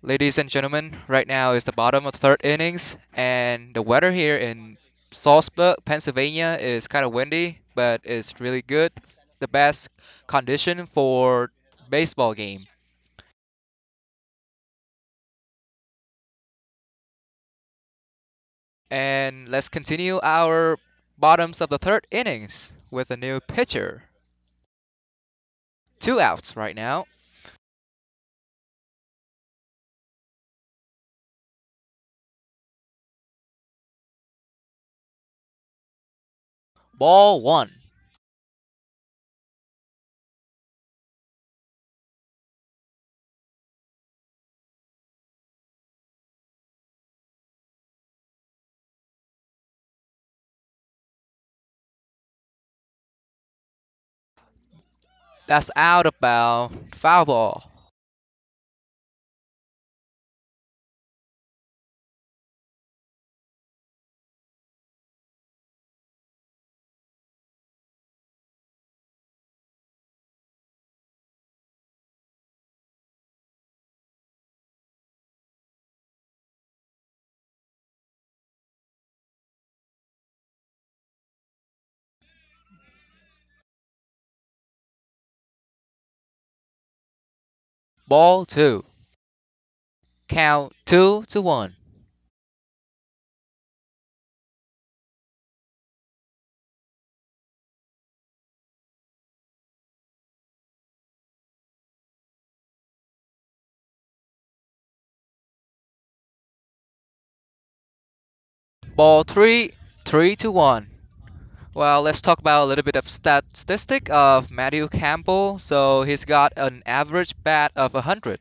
Ladies and gentlemen, right now is the bottom of the third innings, and the weather here in Salzburg, Pennsylvania is kind of windy, but it's really good. The best condition for baseball game. And let's continue our bottoms of the third innings with a new pitcher. Two outs right now. Ball one. That's out of bound. Foul ball. Ball two. Count 2-1. Ball three, 3-1. Well, let's talk about a little bit of statistic of Matthew Campbell. So he's got an average bat of 100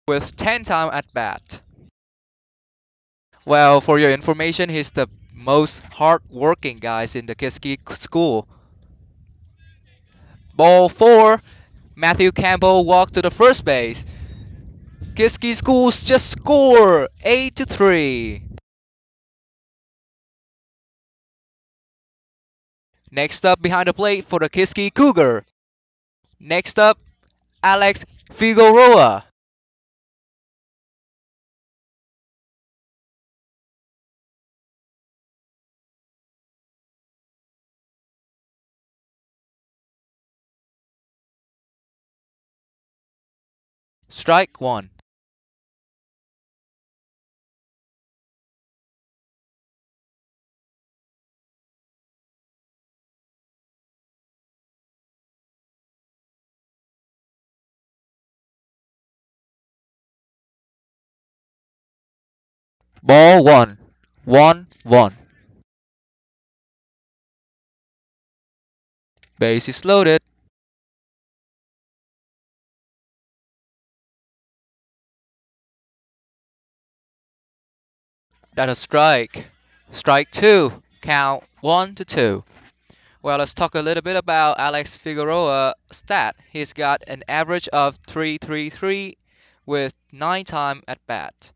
with 10 time at bat. Well, for your information, he's the most hard-working guys in the Kiski school. Ball four, Matthew Campbell walked to the first base. Kiski schools just score 8-3. Next up behind the plate for the Kiski Cougar. Next up, Alex Figueroa. Strike one. Ball one. 1-1. Base is loaded. That's a strike. Strike two. Count 1-2. Well, let's talk a little bit about Alex Figueroa stat. He's got an average of 333 with 9 time at bat.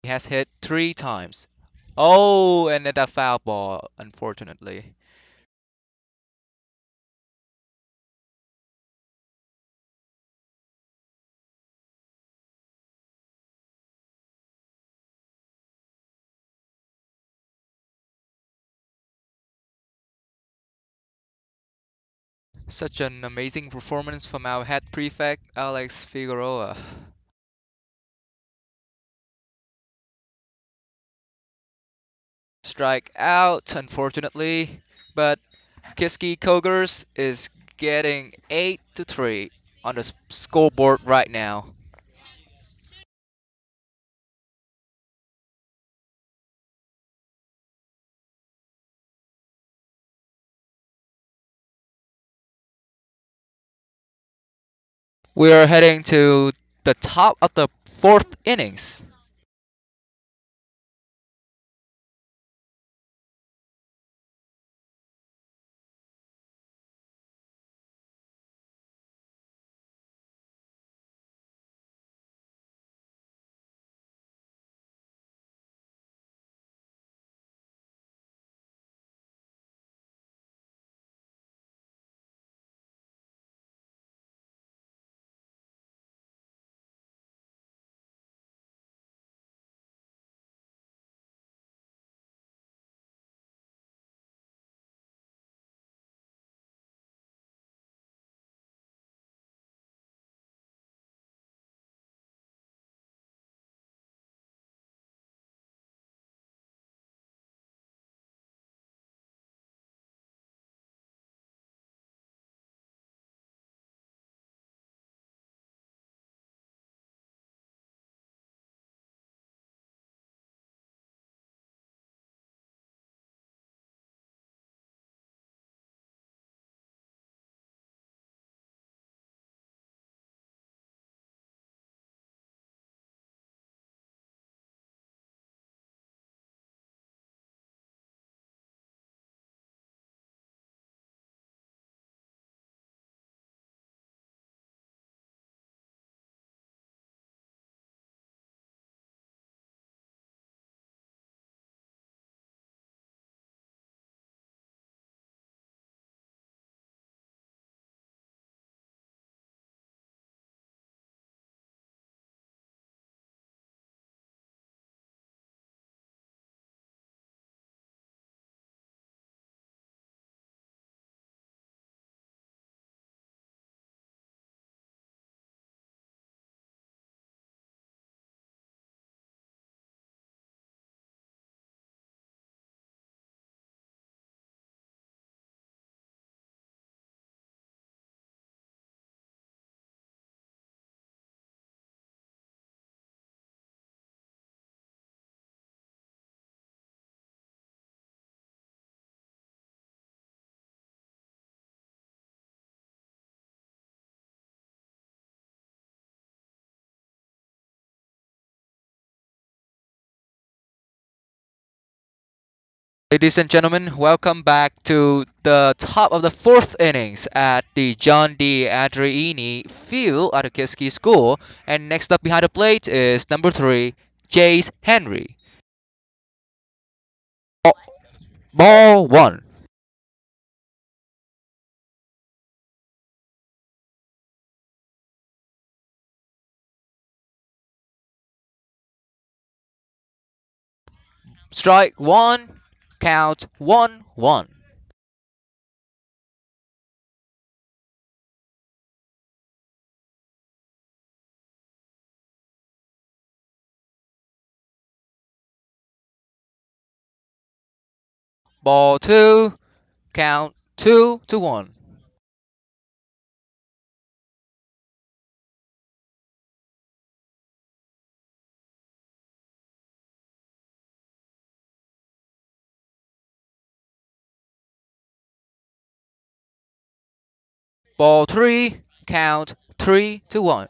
He has hit 3 times. Oh, and then a foul ball, unfortunately. Such an amazing performance from our head prefect, Alex Figueroa. Strike out, unfortunately, but Kiski Cougars is getting 8-3 on the scoreboard right now. We are heading to the top of the fourth innings. Ladies and gentlemen, welcome back to the top of the fourth innings at the John D. Adriani Field at the Kiski School. And next up behind the plate is number three, Jace Henry. Ball, ball one. Strike one. Count 1-1. Ball two. Count 2-1. Ball three. Count 3-1.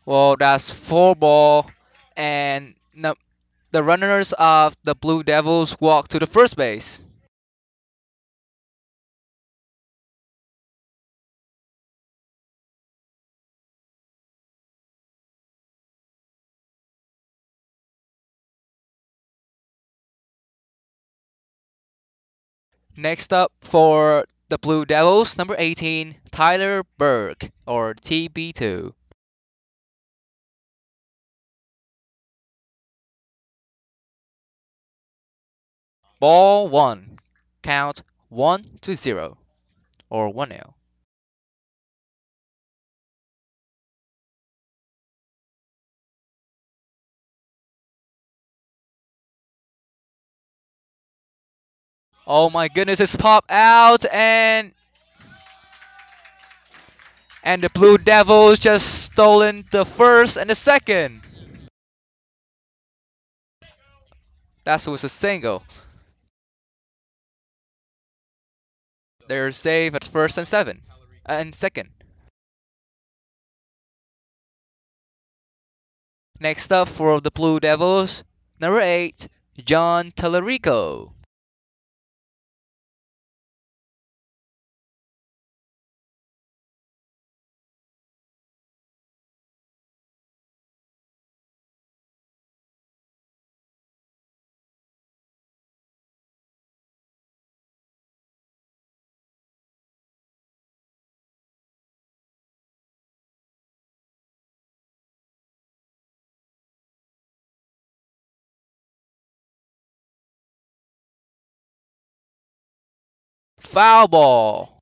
Well, that's four ball, and the runners of the Blue Devils walk to the first base. Next up for the Blue Devils, number 18, Tyler Berg, or TB2. Ball 1. Count 1-0, or 1-0. Oh my goodness, it's popped out, and the Blue Devils just stolen the first and the second. That was a single. They're safe at first and seven, and second. Next up for the Blue Devils, number 8, John Talarico. Foul ball.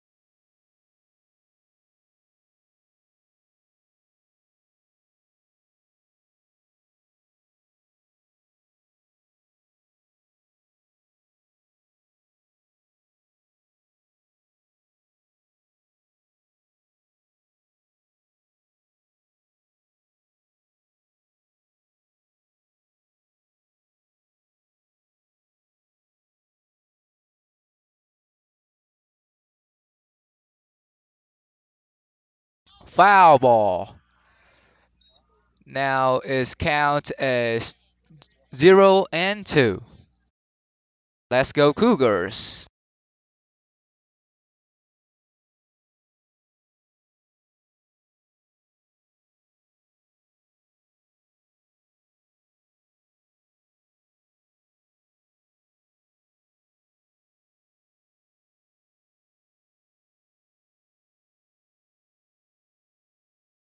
Foul ball. Now is count as 0-2. Let's go Cougars.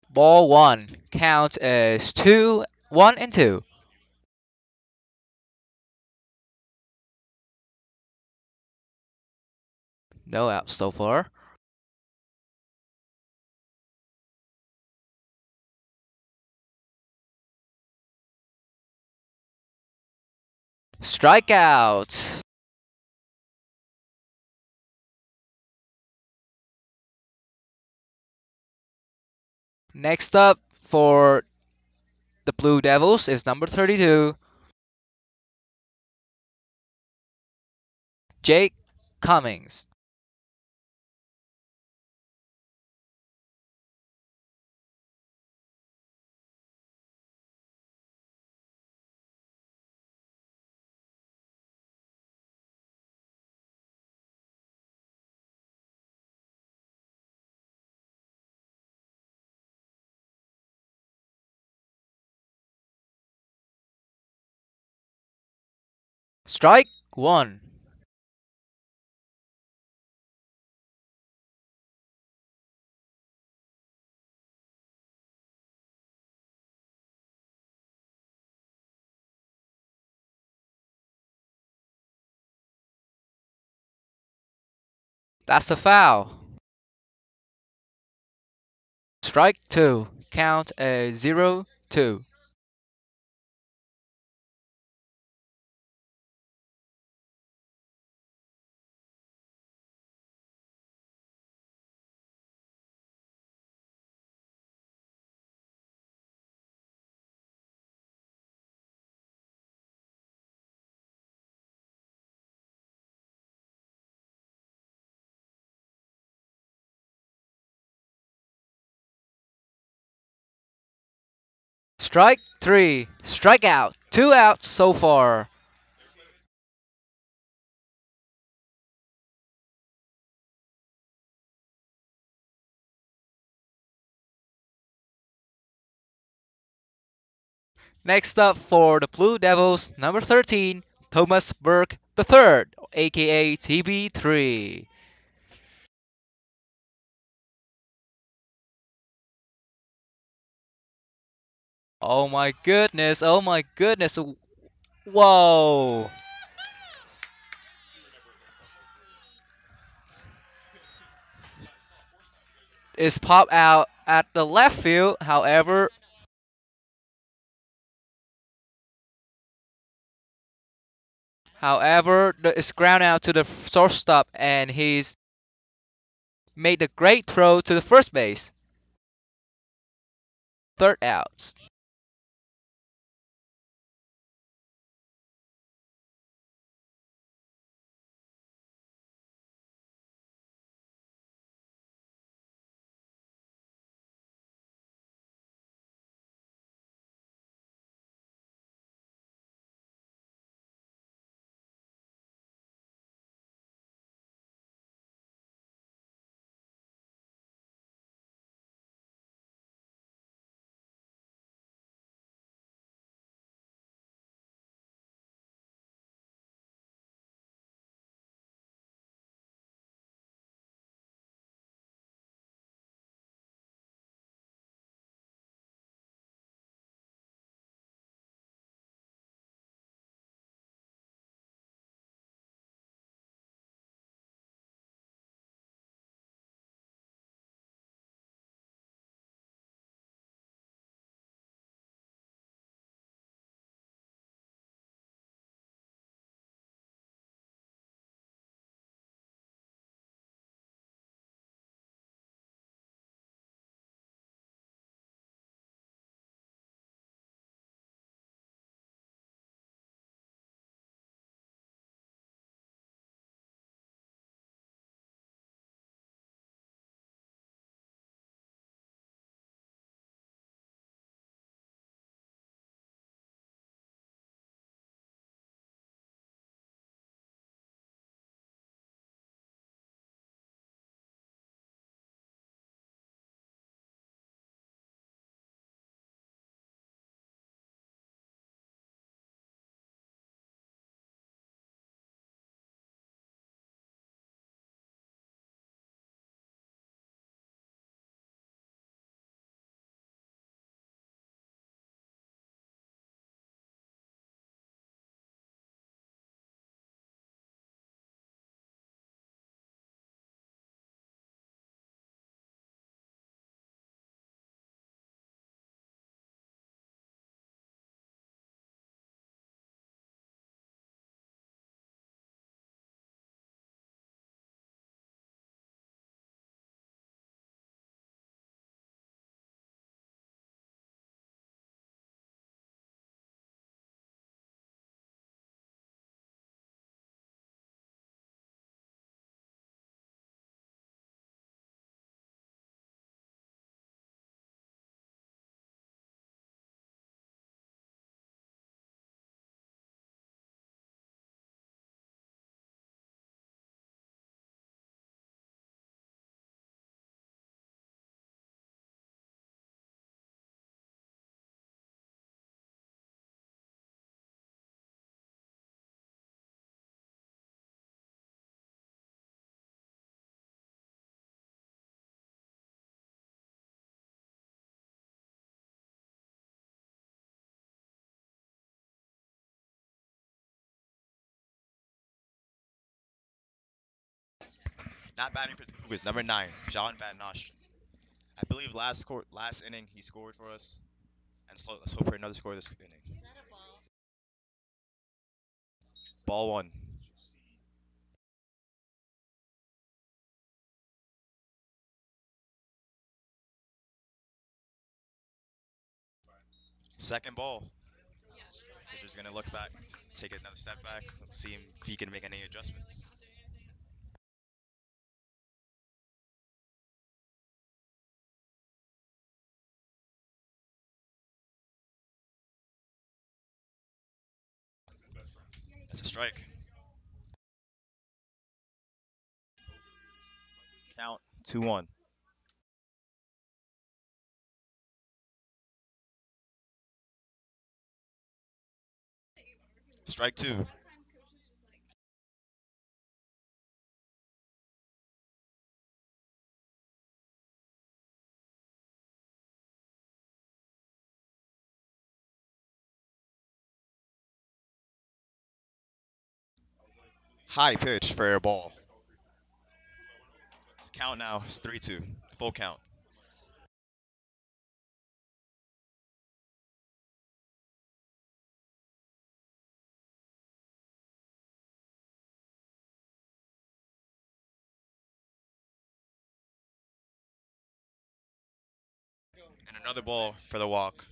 Ball 1. Count as 1-2. No outs so far. Strikeout. Next up for the Blue Devils is number 32, Jake Cummings. Strike one. That's a foul. Strike two. Count a 0-2. Strike three. Strikeout. 2 outs so far. Next up for the Blue Devils, number 13, Thomas Berg III, aka TB3. Oh my goodness, oh my goodness. Whoa. Is pop out at the left field, it's ground out to the shortstop and he's made a great throw to the first base. Third out. Not batting for the Cougars, number 9, John Van Nostrand. I believe last inning he scored for us, and so let's hope for another score this inning. Ball 1. Second ball. Pitcher's gonna look back, take another step back, see if he can make any adjustments. That's a strike. Count 2-1. Strike 2. High pitch for a ball. Count now is 3-2. Full count. And another ball for the walk.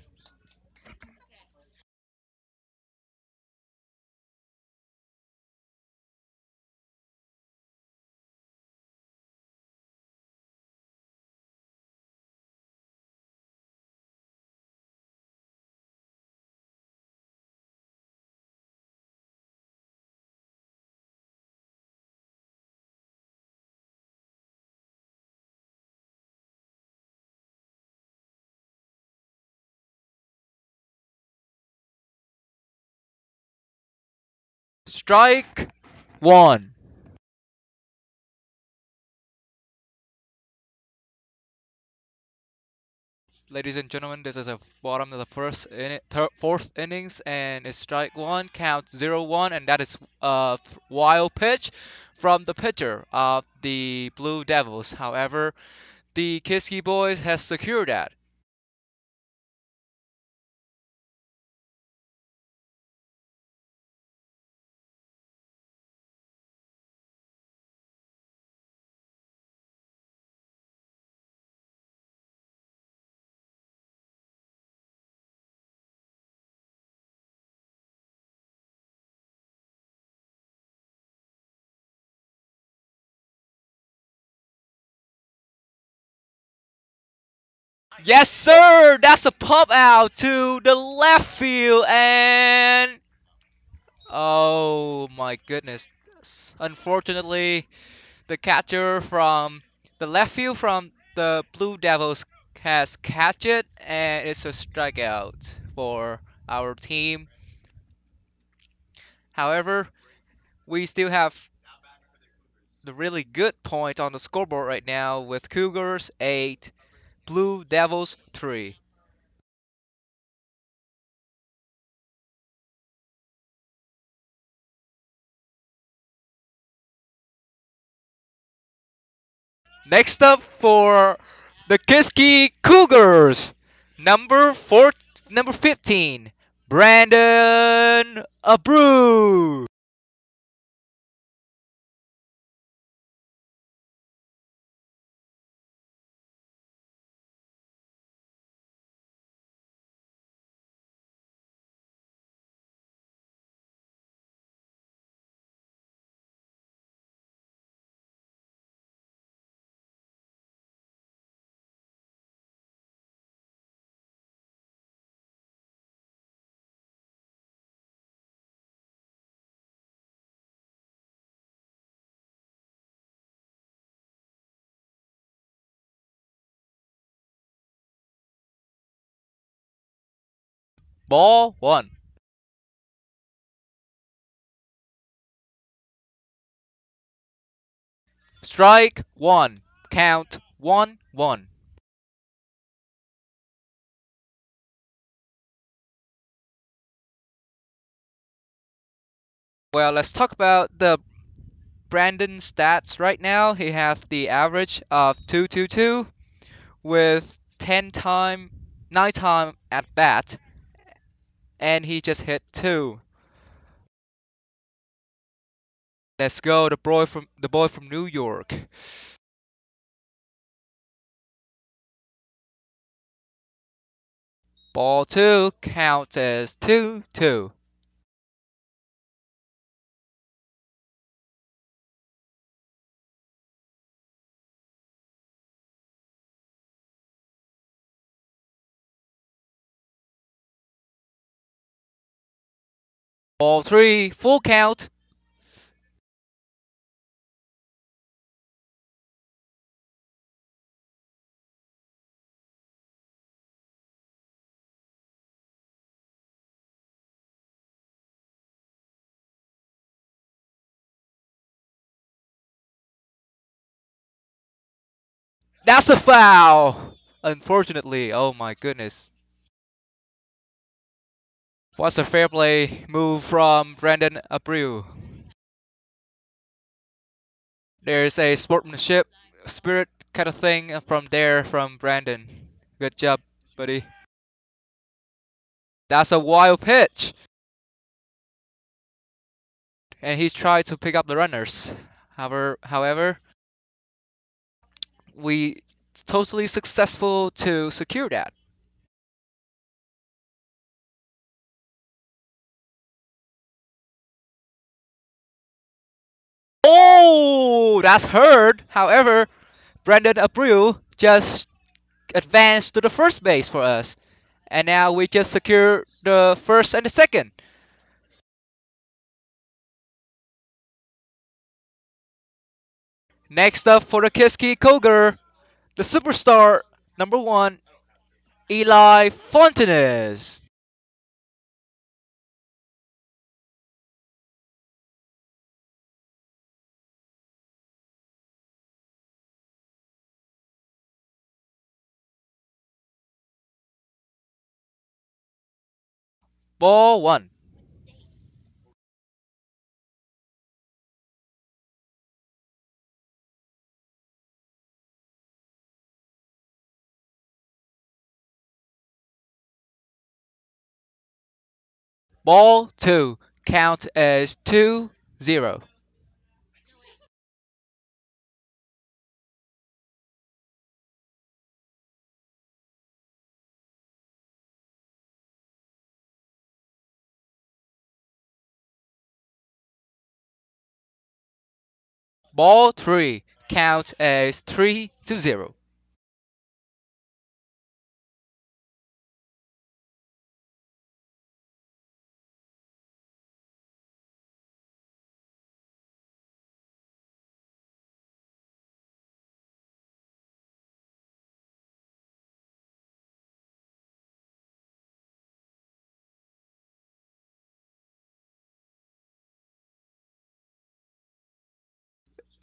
Strike one. Ladies and gentlemen, this is a bottom of the fourth innings, and it's strike one, count 0-1, and that is a wild pitch from the pitcher of the Blue Devils. However, the Kiski boys has secured that. Yes, sir. That's a pop out to the left field, and oh my goodness. Unfortunately, the catcher from the left field from the Blue Devils has catch it, and it's a strikeout for our team. However, we still have the really good point on the scoreboard right now with Cougars 8, Blue Devils 3. Next up for the Kiski Cougars, number 15, Brandon Abreu. Ball 1. Strike 1. Count 1-1. Well, let's talk about the Brandon's stats right now, he has the average of 222 with 9 time at bat, and he just hit 2. Let's go, the boy from New York. Ball 2 counts as 2-2. Ball 3 full count. That's a foul. Unfortunately, oh my goodness. What's a fair play move from Brandon Abreu? There's a sportsmanship spirit kind of thing from there from Brandon. Good job, buddy. That's a wild pitch. And he's tried to pick up the runners. However, we totally successful to secure that. Oh, that's hurt. However, Brandon Abreu just advanced to the first base for us. And now we just secure the first and the second. Next up for the Kiski Cougar, the superstar number 1, Eli Fontenez. Ball 1. Ball 2. Count as 2-0. Ball 3. Count as 3-0.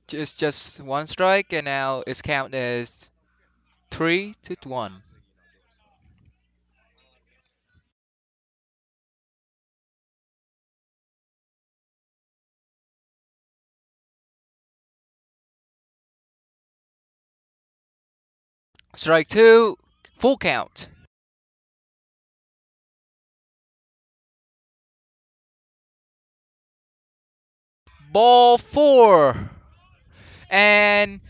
Just one strike, and now it's count as 3-1. Strike 2, full count. Ball 4. And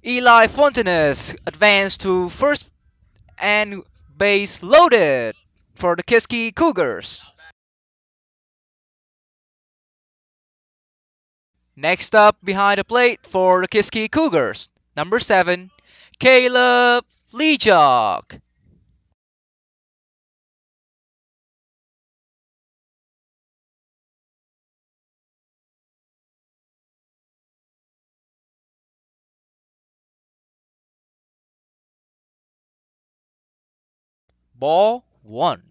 Eli Fontenez advanced to first and base loaded for the Kiski Cougars. Next up behind the plate for the Kiski Cougars, number 7, Caleb Lichok. Ball 1.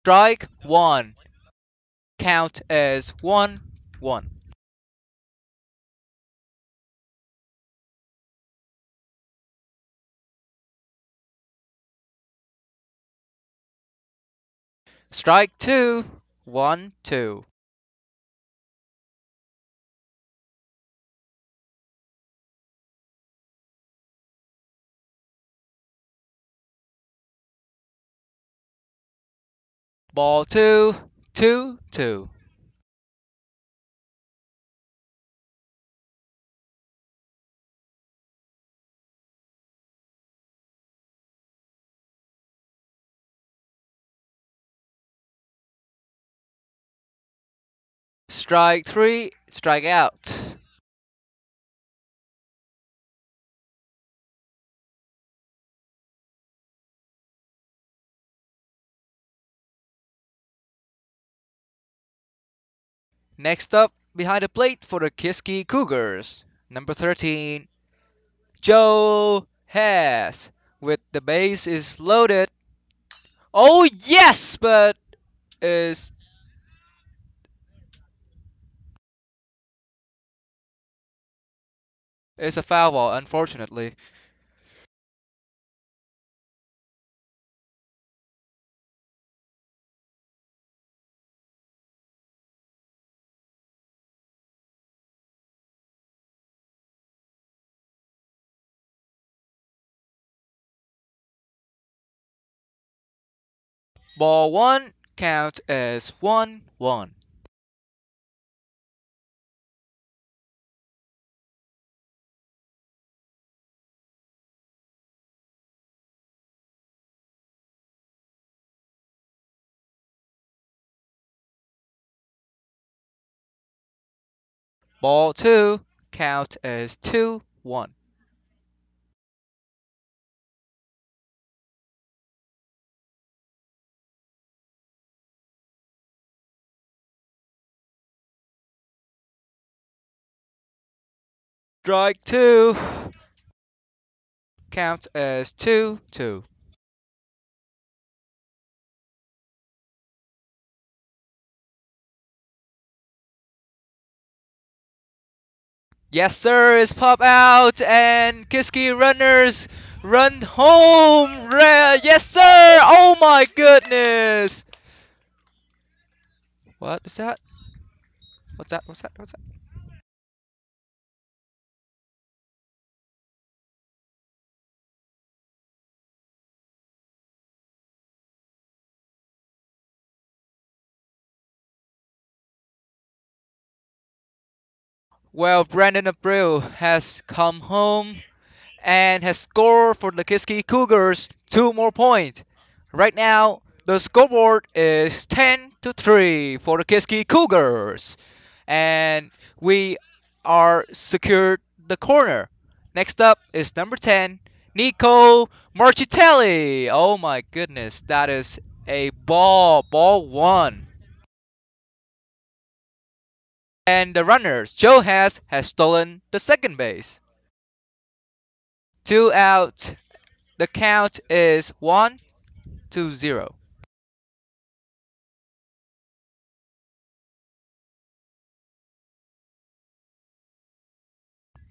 Strike 1. Count as 1-1. Strike two. 1-2. Ball two. 2-2. Strike three. Strike out. Next up, behind the plate for the Kiski Cougars. Number 13, Joe Hess. With the base is loaded. Oh yes, but is is a foul ball, unfortunately. Ball one, count as 1-1. Ball two, count as 2-1. Strike two, count as 2-2. Yes, sir, is pop out and Kiski runners run home. Yes, sir. Oh my goodness. What is that? What's that? What's that? What's that? Well, Brandon Abreu has come home and has scored for the Kiski Cougars 2 more points. Right now, the scoreboard is 10-3 for the Kiski Cougars, and we are secured the corner. Next up is number 10, Nico Marcitelli. Oh my goodness, that is a ball one. And the runners, Joe Hess has stolen the second base. Two out. The count is 1-0.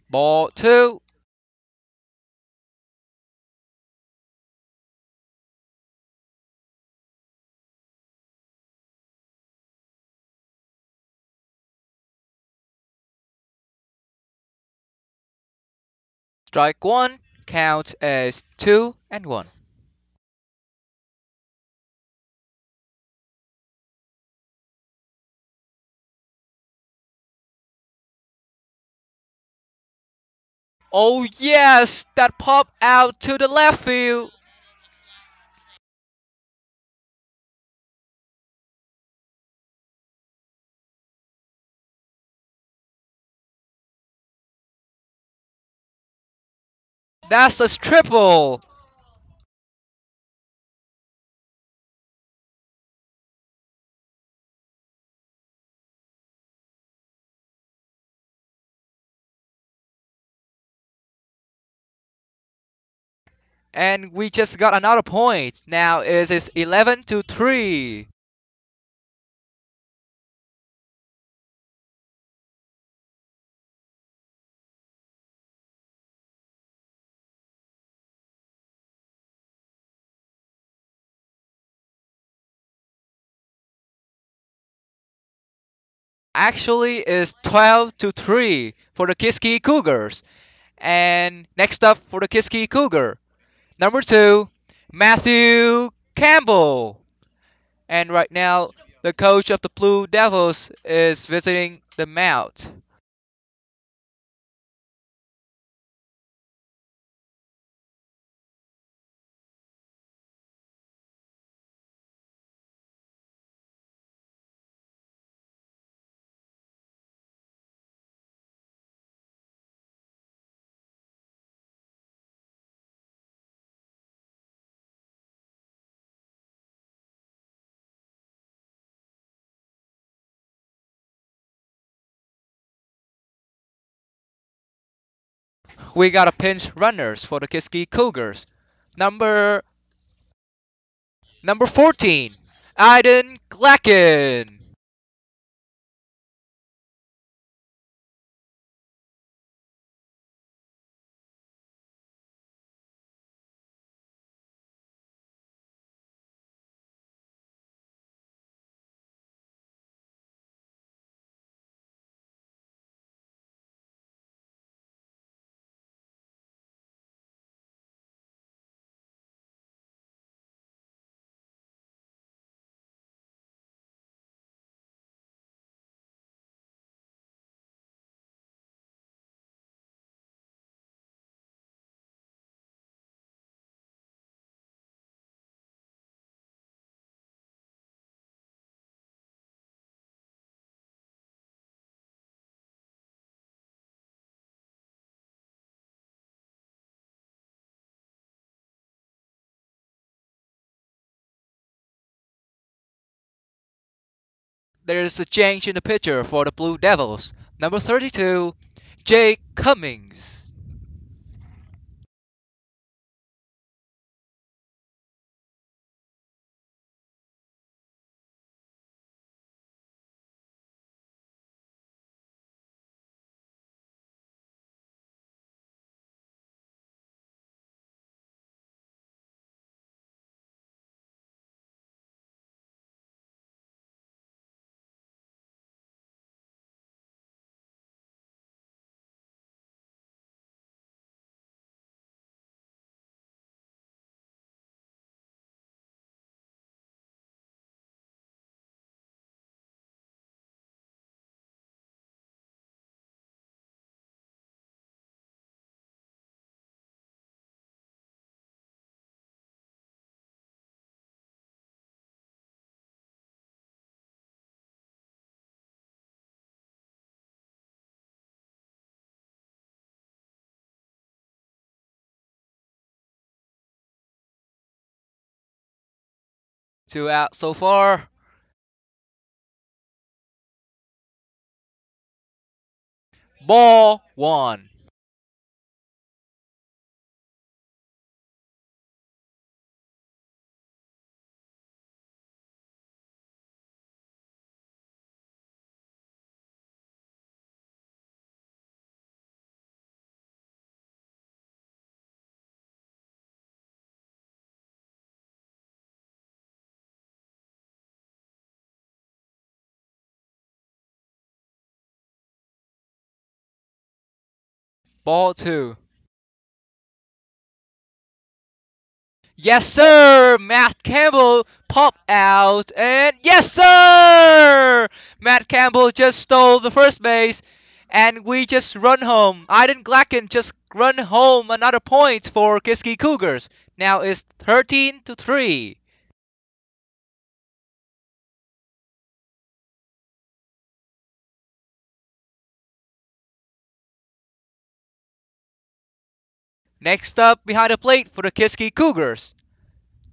Ball two. Strike one. Count as 2-1. Oh yes, that pop out to the left field. That's a triple. And we just got another point. Now it's 11-3. Actually, is 12 to 3 for the Kiski Cougars. And next up for the Kiski Cougar, number 2, Matthew Campbell. And right now, the coach of the Blue Devils is visiting the mound. We got a pinch runners for the Kiski Cougars. Number number 14, Aiden Glacken. There's a change in the pitcher for the Blue Devils. Number 32, Jake Cummings. Two out so far. Ball one. Ball two. Yes, sir! Matt Campbell pop out, and yes, sir! Matt Campbell just stole the first base, and we just run home. Aiden Glacken just run home another point for Kiski Cougars. Now it's 13 to 3. Next up behind the plate for the Kiski Cougars,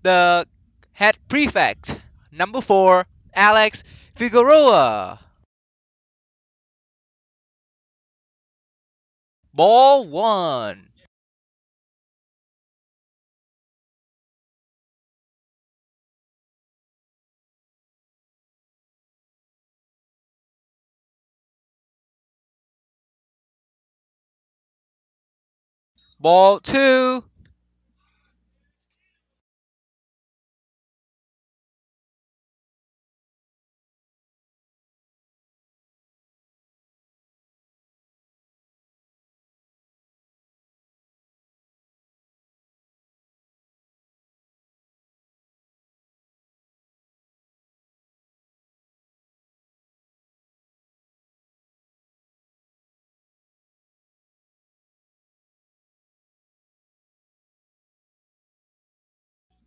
the head prefect, number 4, Alex Figueroa. Ball 1. Ball 2.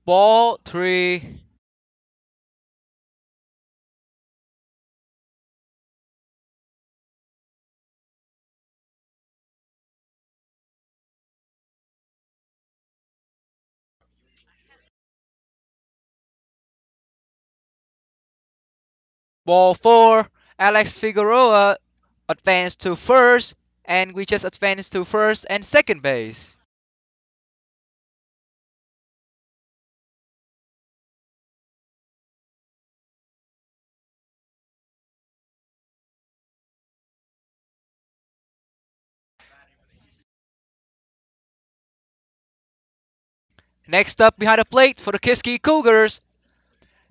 Ball 3. Ball 4. Alex Figueroa advanced to first, and we just advanced to first and second base. Next up behind the plate for the Kiski Cougars,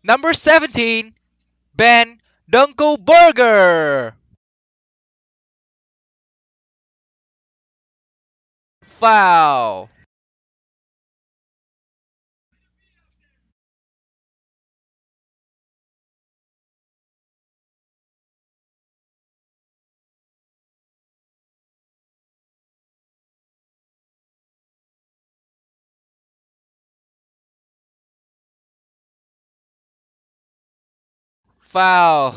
number 17, Ben Dunkelberger. Foul. Foul.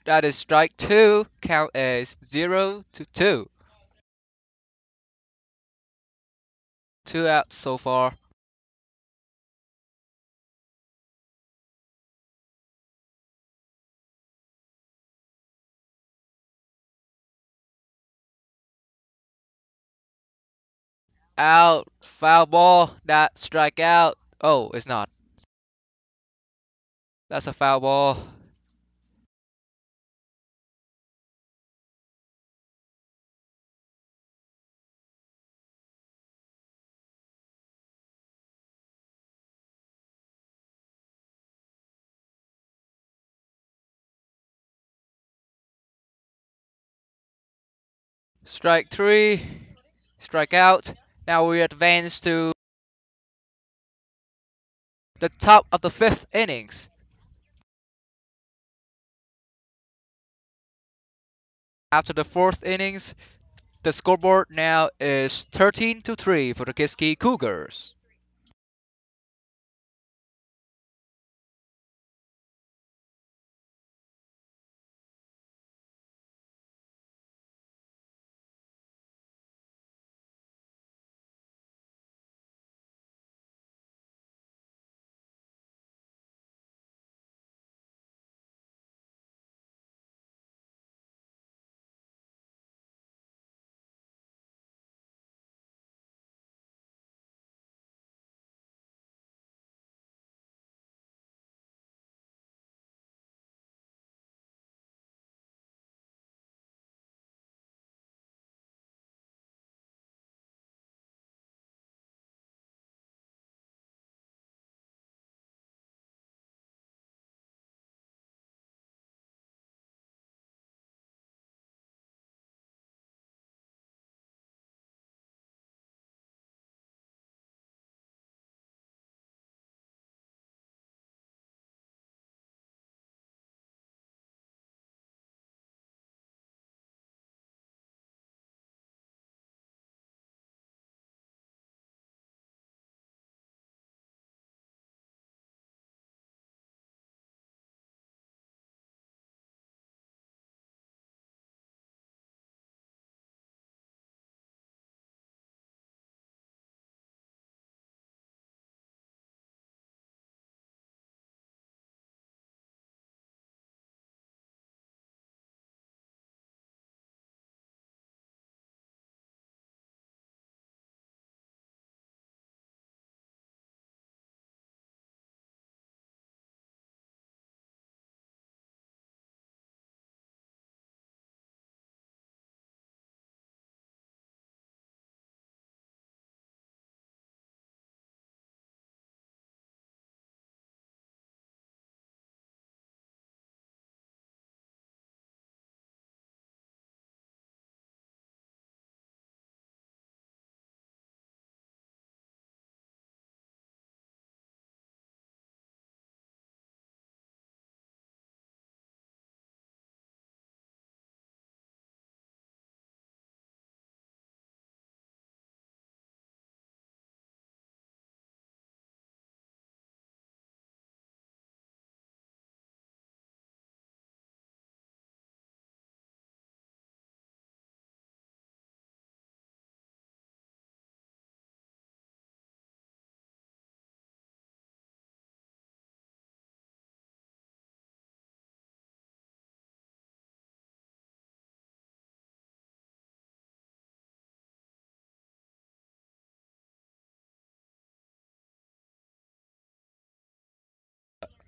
That is strike 2. Count is 0-2. 2 out so far. Out. Foul ball. That strike out. Oh, it's not. That's a foul ball. Strike 3. Strike out. Now we advance to the top of the 5th innings. After the 4th innings, the scoreboard now is 13-3 for the Kiski Cougars.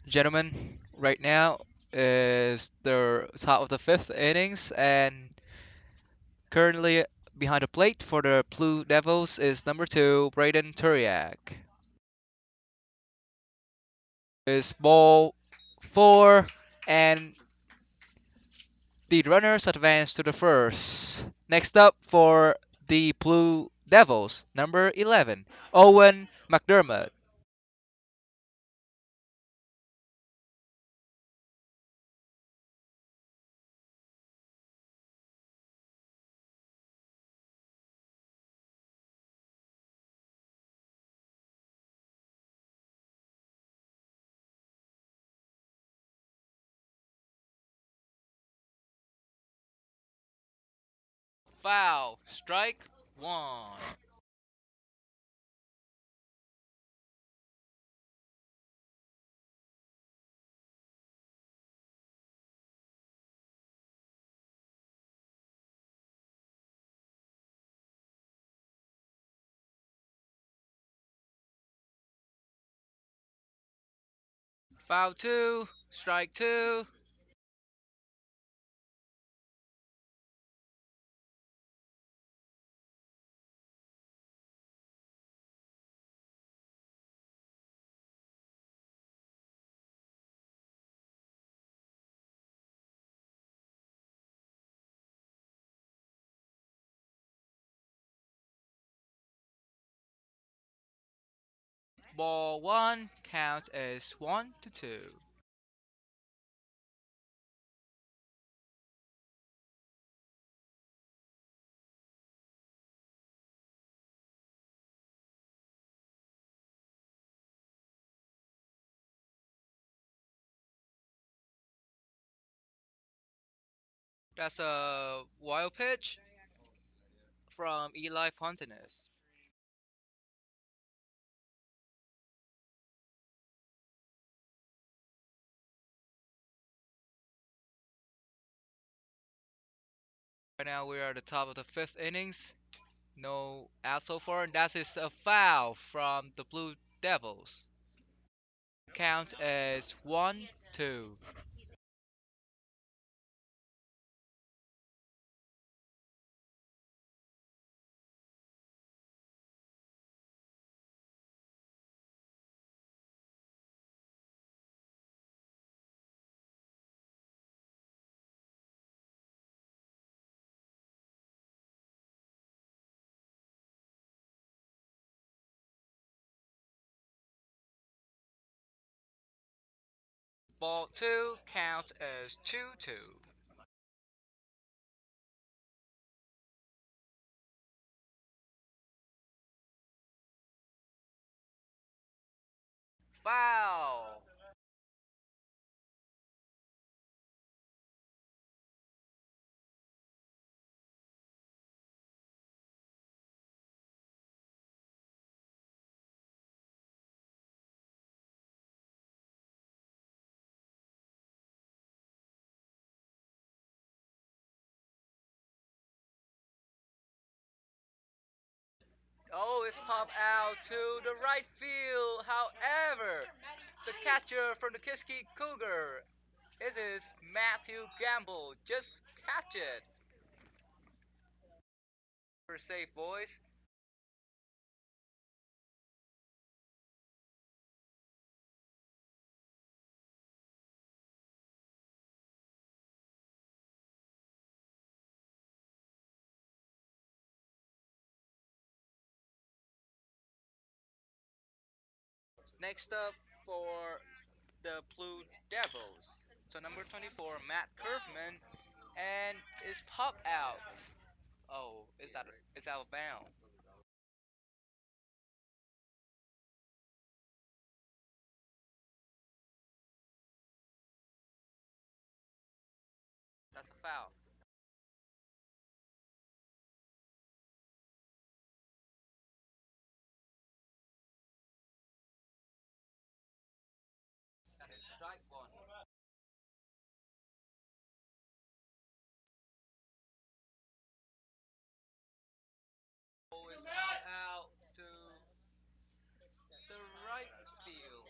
Gentlemen, right now is the top of the fifth innings, and currently behind the plate for the Blue Devils is number two, Braden Turiak. Is ball four, and the runners advance to the first. Next up for the Blue Devils, number 11, Owen McDermott. Foul, strike one. Foul two, strike two. Ball one, count as 1-2. That's a wild pitch from Eli Fontenez. Right now we are at the top of the fifth innings. No out so far, and that is a foul from the Blue Devils. Count as 1-2. Ball two, count as 2-2. Foul. Oh, it's popped out to the right field. However, the catcher from the Kiski Cougar, this is Matthew Campbell. Just catch it. We're safe, boys. Next up for the Blue Devils. So number 24, Matt Curfman, and is popped out. Oh, is out of bounds. That's a foul. That is strike one. Oh, is popped out to the right field.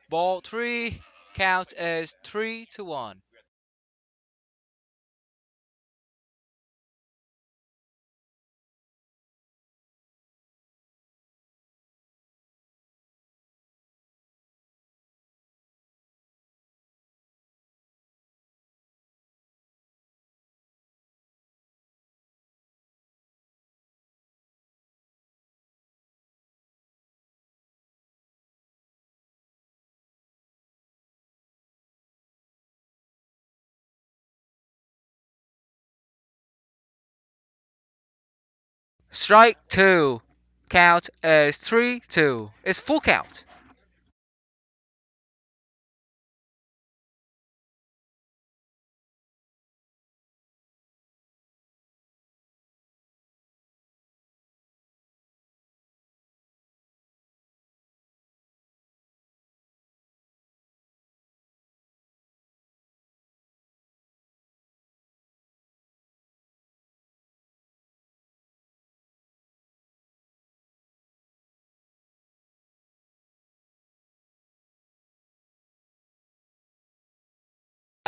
Ball 3 counts as 3-1. Strike 2 count as 3-2. It's full count.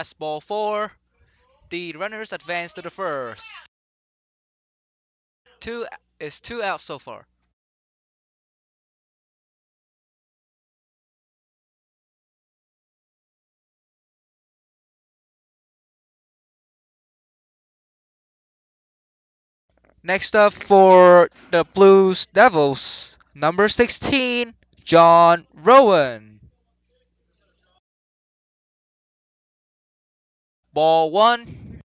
As ball 4, the runners advance to the first. Two is 2 out so far. Next up for the Blues Devils, number 16, John Rowan. Ball 1.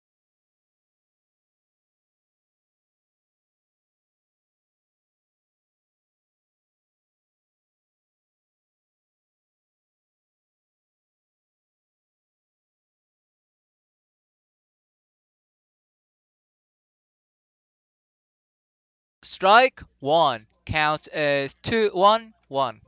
Strike 1. Count as 2-1-1.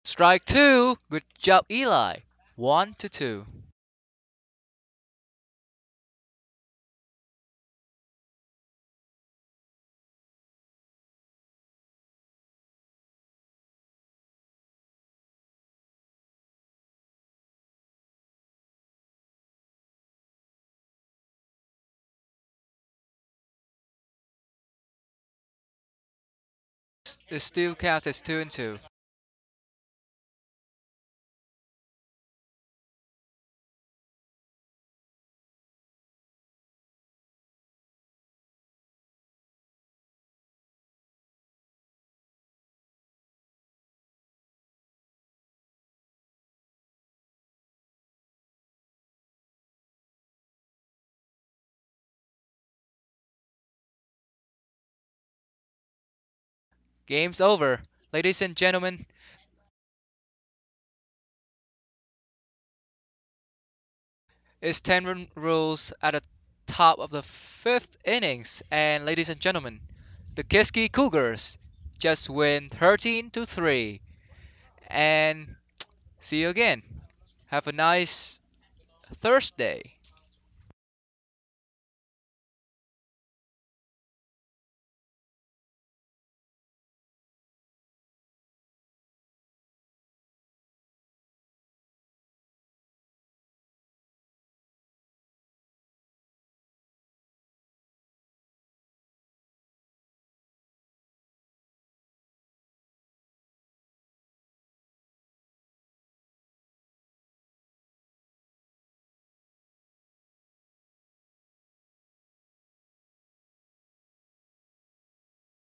Strike 2. Good job, Eli. 1-2. It still counts as 2-2. Game's over. Ladies and gentlemen, it's 10 run rules at the top of the 5th innings. And ladies and gentlemen, the Kiski Cougars just win 13-3. And See you again. Have a nice Thursday.